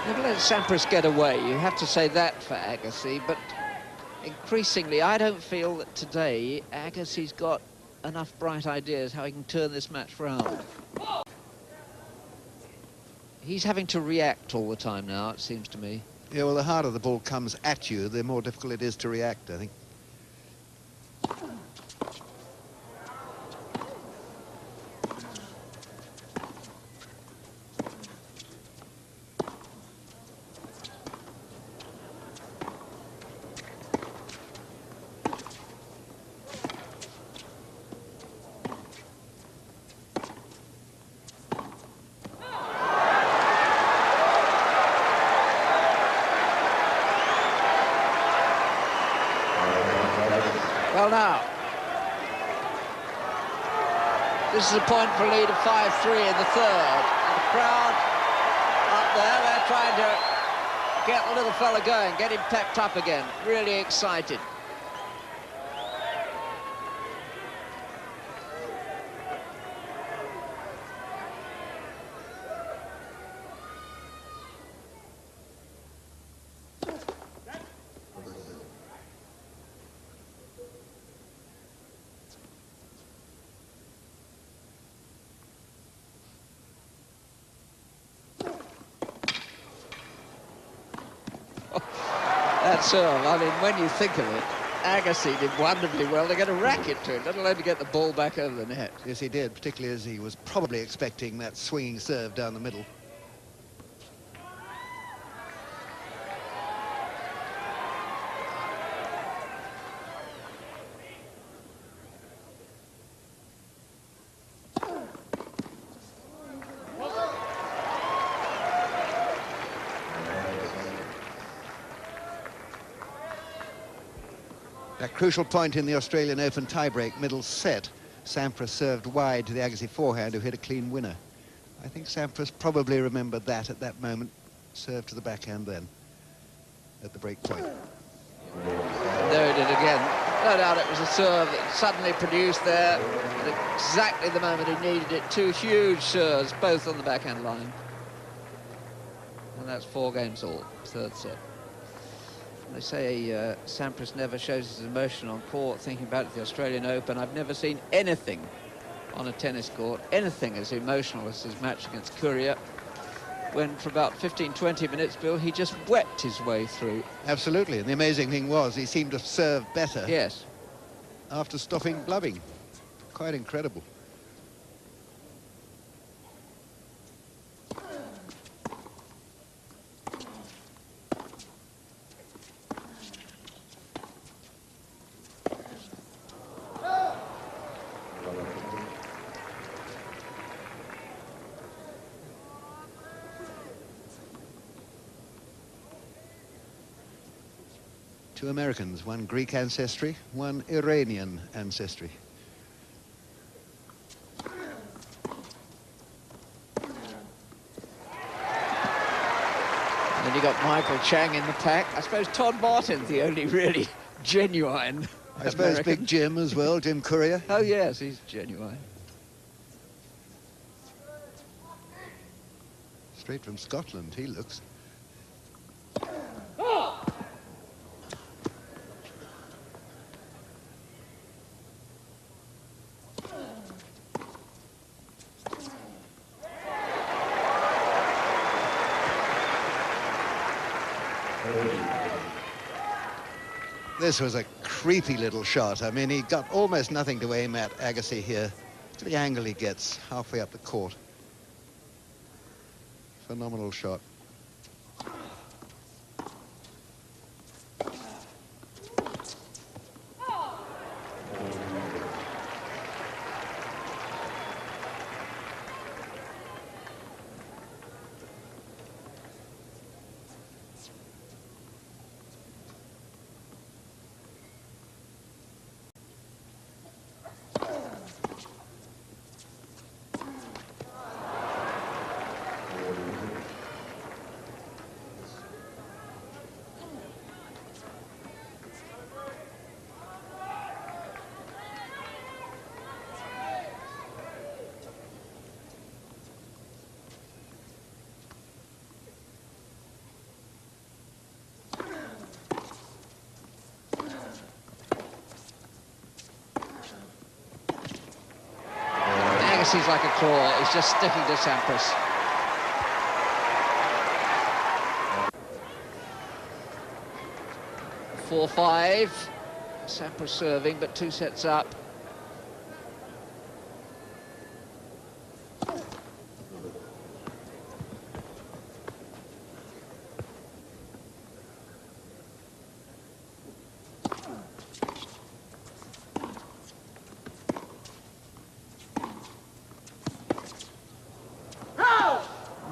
S1: Never let Sampras get away. You have to say that for Agassi, but increasingly I don't feel that today Agassi's got enough bright ideas how he can turn this match round. He's having to react all the time now, it seems to me.
S2: Yeah, well, the harder the ball comes at you, the more difficult it is to react, I think.
S1: Well, now, this is a point for a lead of 5-3 in the third. And the crowd up there, they're trying to get the little fella going, get him pepped up again, really excited. That serve, I mean, when you think of it, Agassi did wonderfully well to get a racket to it, let alone to get the ball back over the net.
S2: Yes, he did, particularly as he was probably expecting that swinging serve down the middle. That crucial point in the Australian Open tiebreak, middle set, Sampras served wide to the Agassi forehand, who hit a clean winner. I think Sampras probably remembered that at that moment, served to the backhand then, at the break point.
S1: There he did again. No doubt it was a serve that suddenly produced there at exactly the moment he needed it. Two huge serves, both on the backhand line. And that's 4 games all, third set. They say Sampras never shows his emotion on court, thinking about the Australian Open. I've never seen anything on a tennis court, anything as emotional as his match against Courier, when for about 15-20 minutes, Bill, he just wept his way through.
S2: Absolutely, and the amazing thing was he seemed to serve better.
S1: Yes.
S2: After stopping blubbing. Quite incredible. Two Americans, one Greek ancestry, one Iranian ancestry.
S1: Then you got Michael Chang in the pack. I suppose Todd Martin's the only really genuine
S2: I suppose
S1: American.
S2: Big Jim as well, Jim Courier.
S1: Oh yes, he's genuine.
S2: Straight from Scotland, he looks. This was a creepy little shot. I mean, he got almost nothing to aim at, Agassi here. To the angle he gets, halfway up the court. Phenomenal shot.
S1: Agassi's like a claw. He's just sticking to Sampras. Four-five. Sampras serving, but 2 sets up.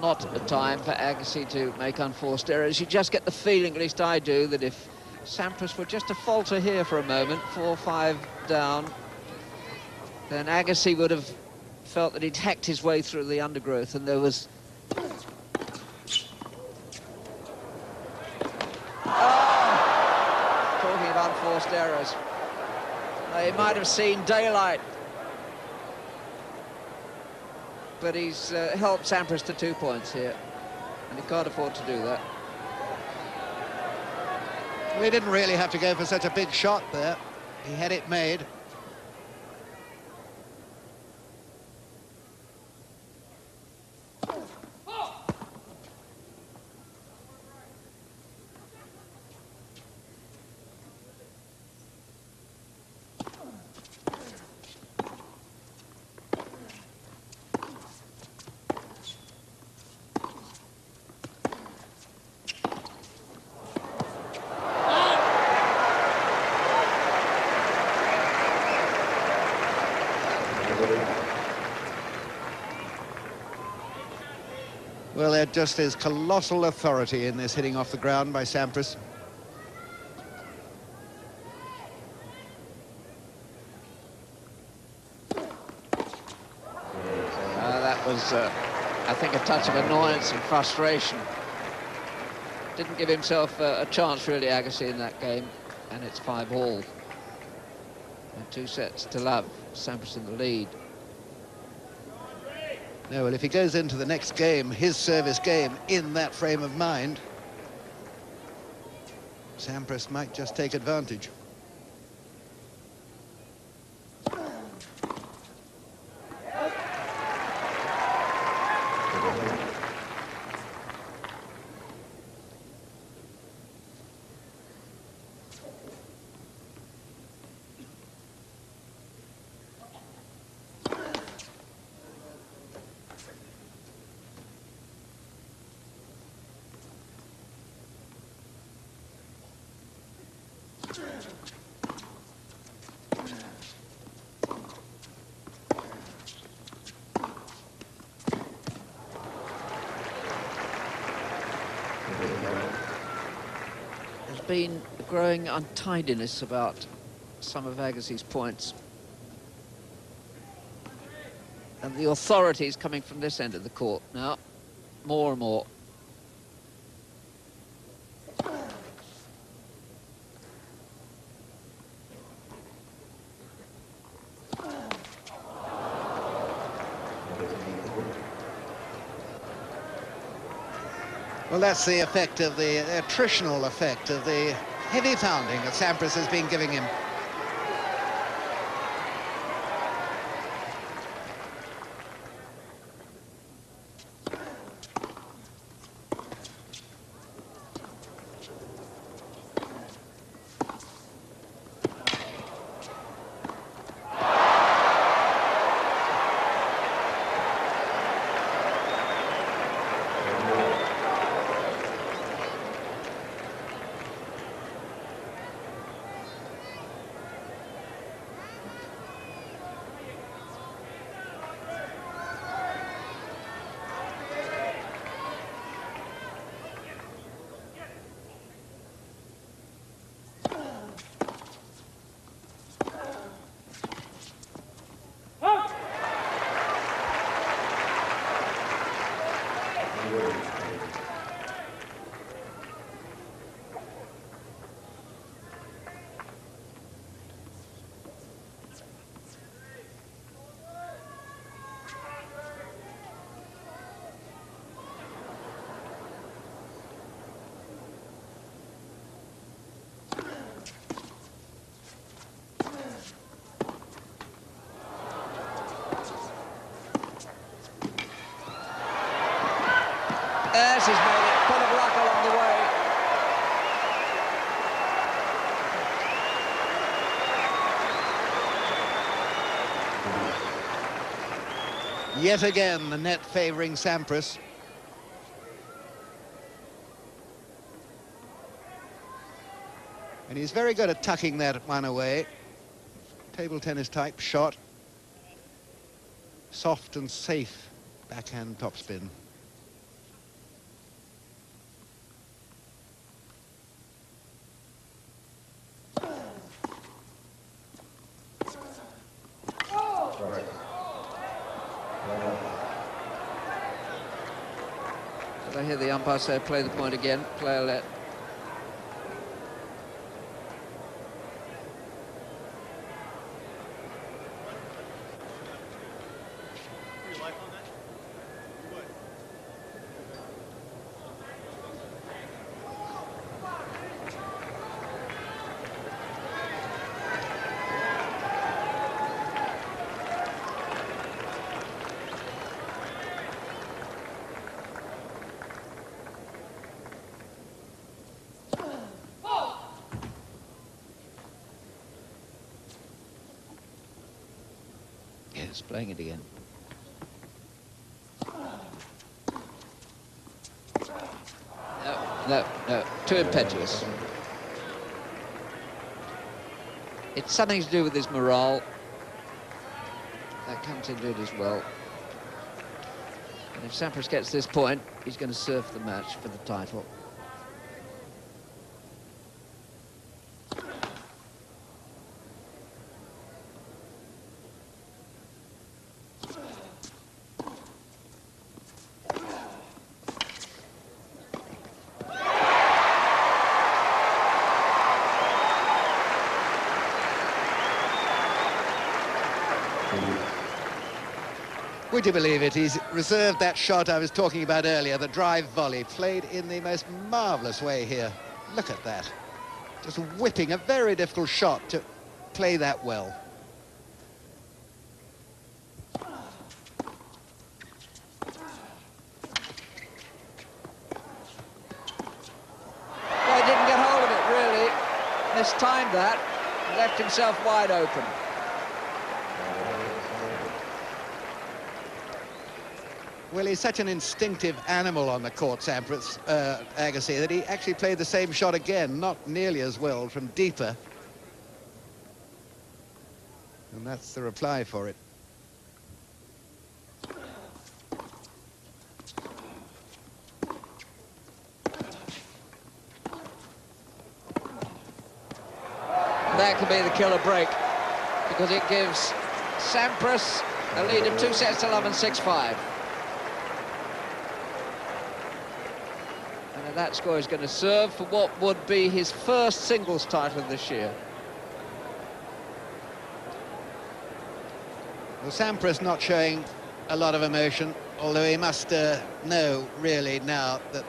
S1: Not a time for Agassi to make unforced errors. You just get the feeling, at least I do, that if Sampras were just to falter here for a moment, 4-5 down, then Agassi would have felt that he'd hacked his way through the undergrowth, and there was... Oh! Talking of unforced errors. He might have seen daylight, but he's helped Sampras to 2 points here, and he can't afford to do that.
S2: We didn't really have to go for such a big shot there. He had it made. Well, there just is colossal authority in this hitting off the ground by Sampras.
S1: That was, I think, a touch of annoyance and frustration. Didn't give himself a chance, really, Agassi, in that game, and it's 5-all. And 2 sets to love. Sampras in the lead.
S2: No, well, if he goes into the next game, his service game, in that frame of mind, Sampras might just take advantage.
S1: There's been a growing untidiness about some of Agassi's points. And the authorities coming from this end of the court now, more and more.
S2: Well, that's the effect of the attritional effect of the heavy pounding that Sampras has been giving him.
S1: Yes, he's made it. Bit of luck along the way.
S2: Yet again, the net favouring Sampras. And he's very good at tucking that one away. Table tennis type shot. Soft and safe backhand topspin.
S1: I hear the umpire say play the point again, player let. Yes, playing it again. No, too impetuous. It's something to do with his morale. That comes into it as well. And if Sampras gets this point, he's going to serve the match for the title.
S2: Would you believe it? He's reserved that shot I was talking about earlier, the drive volley, played in the most marvellous way here. Look at that. Just whipping a very difficult shot to play that well.
S1: Well, he didn't get hold of it, really. Mistimed that, left himself wide open.
S2: Well, he's such an instinctive animal on the court, Sampras, Agassi, that he actually played the same shot again, not nearly as well, from deeper. And that's the reply for it.
S1: that could be the killer break, because it gives Sampras a lead of 2 sets to 11, 6-5. And at that score, he's going to serve for what would be his first singles title this year.
S2: Well, Sampras not showing a lot of emotion, although he must know, really, now that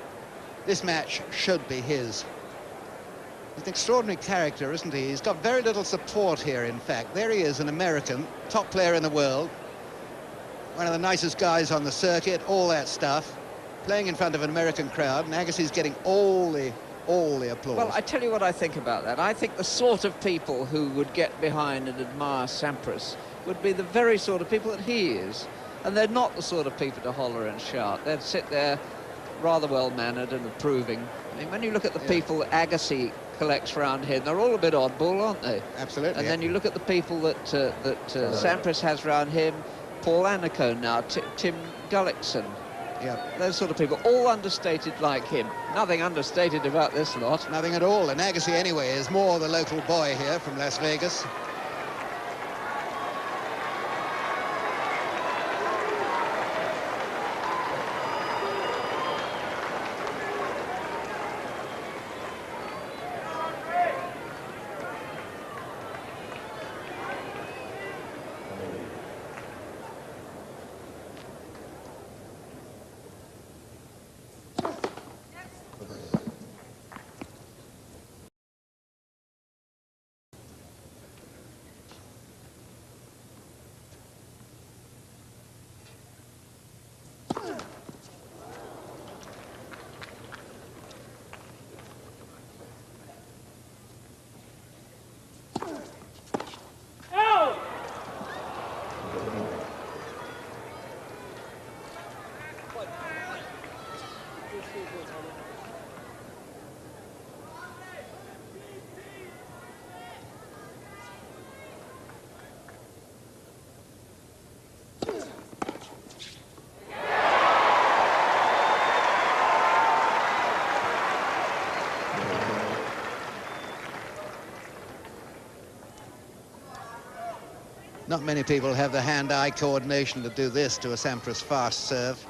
S2: this match should be his. He's an extraordinary character, isn't he? He's got very little support here, in fact. There he is, an American, top player in the world, one of the nicest guys on the circuit, all that stuff, playing in front of an American crowd, and Agassi's getting all the applause.
S1: Well, I tell you what I think about that. I think the sort of people who would get behind and admire Sampras would be the very sort of people that he is. And they're not the sort of people to holler and shout. They'd sit there rather well-mannered and approving. I mean, when you look at the people that Agassi collects around here, they're all a bit oddball, aren't they?
S2: Absolutely.
S1: And then you look at the people that Sampras has around him, Paul Anico now, Tim Gullickson.
S2: Yeah.
S1: Those sort of people, all understated like him. Nothing understated about this lot.
S2: Nothing at all. And Agassi, anyway, is more the local boy here from Las Vegas. Not many people have the hand-eye coordination to do this to a Sampras fast serve.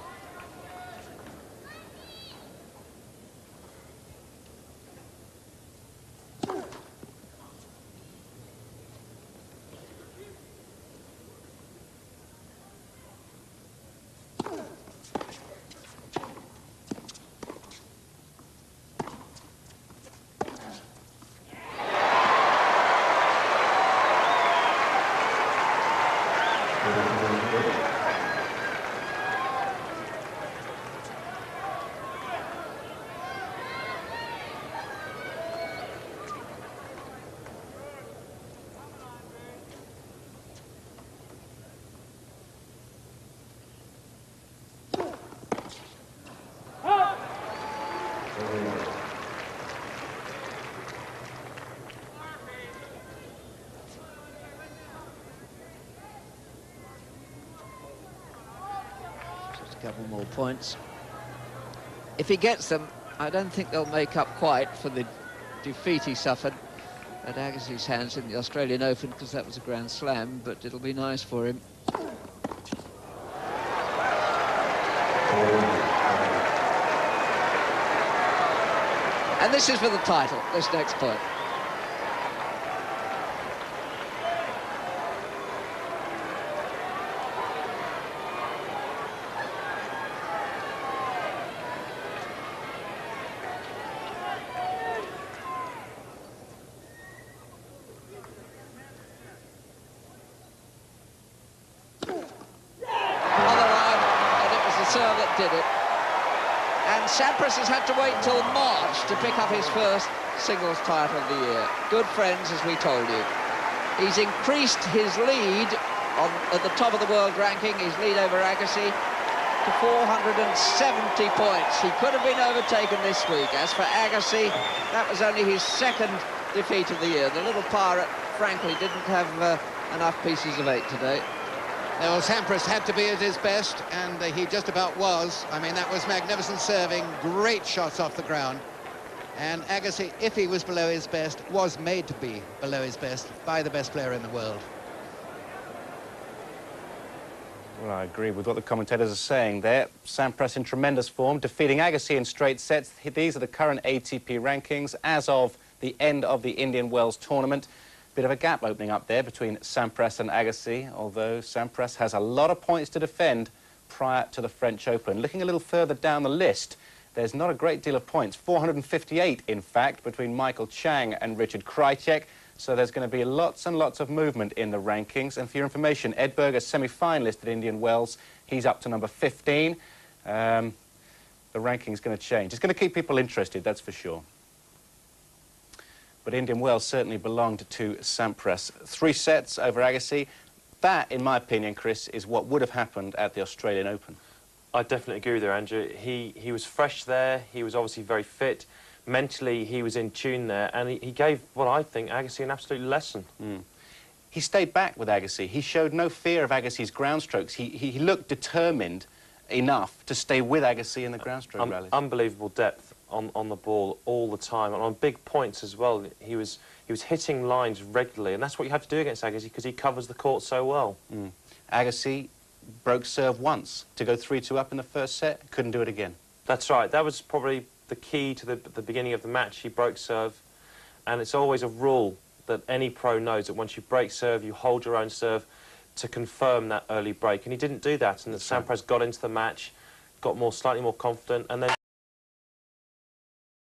S1: Couple more points. If he gets them, I don't think they'll make up quite for the defeat he suffered at Agassi's hands in the Australian Open, because that was a Grand Slam, but it'll be nice for him. And this is for the title, this next point. Did it. And Sampras has had to wait till March to pick up his first singles title of the year. Good friends, as we told you. He's increased his lead at the top of the world ranking, his lead over Agassi, to 470 points. He could have been overtaken this week. As for Agassi, that was only his second defeat of the year. The little pirate, frankly, didn't have enough pieces of 8 today.
S2: Well, Sampras had to be at his best, and he just about was. I mean, that was magnificent serving, great shots off the ground. And Agassi, if he was below his best, was made to be below his best by the best player in the world.
S3: Well, I agree with what the commentators are saying there. Sampras in tremendous form, defeating Agassi in straight sets. These are the current ATP rankings as of the end of the Indian Wells tournament. Bit of a gap opening up there between Sampras and Agassi, although Sampras has a lot of points to defend prior to the French Open. Looking a little further down the list, there's not a great deal of points. 458, in fact, between Michael Chang and Richard Krajicek. So there's going to be lots and lots of movement in the rankings. And for your information, Ed Berger, semi-finalist at Indian Wells, he's up to number 15. The ranking's going to change. It's going to keep people interested, that's for sure. But Indian Wells certainly belonged to Sampras. 3 sets over Agassi. That, in my opinion, Chris, is what would have happened at the Australian Open.
S4: I definitely agree with you, Andrew. He was fresh there. He was obviously very fit. Mentally, he was in tune there, and he gave, what I think, Agassi an absolute lesson.
S3: He stayed back with Agassi. He showed no fear of Agassi's ground strokes. He looked determined enough to stay with Agassi in the ground stroke rallies.
S4: Unbelievable depth on the ball all the time, and on big points as well. He was hitting lines regularly, and that's what you have to do against Agassi because he covers the court so well.
S3: Agassi broke serve once to go 3-2 up in the first set. Couldn't do it again.
S4: That's right. That was probably the key to the beginning of the match. He broke serve, and it's always a rule that any pro knows that once you break serve, you hold your own serve to confirm that early break, and he didn't do that, and Sampras got into the match, got slightly more confident, and then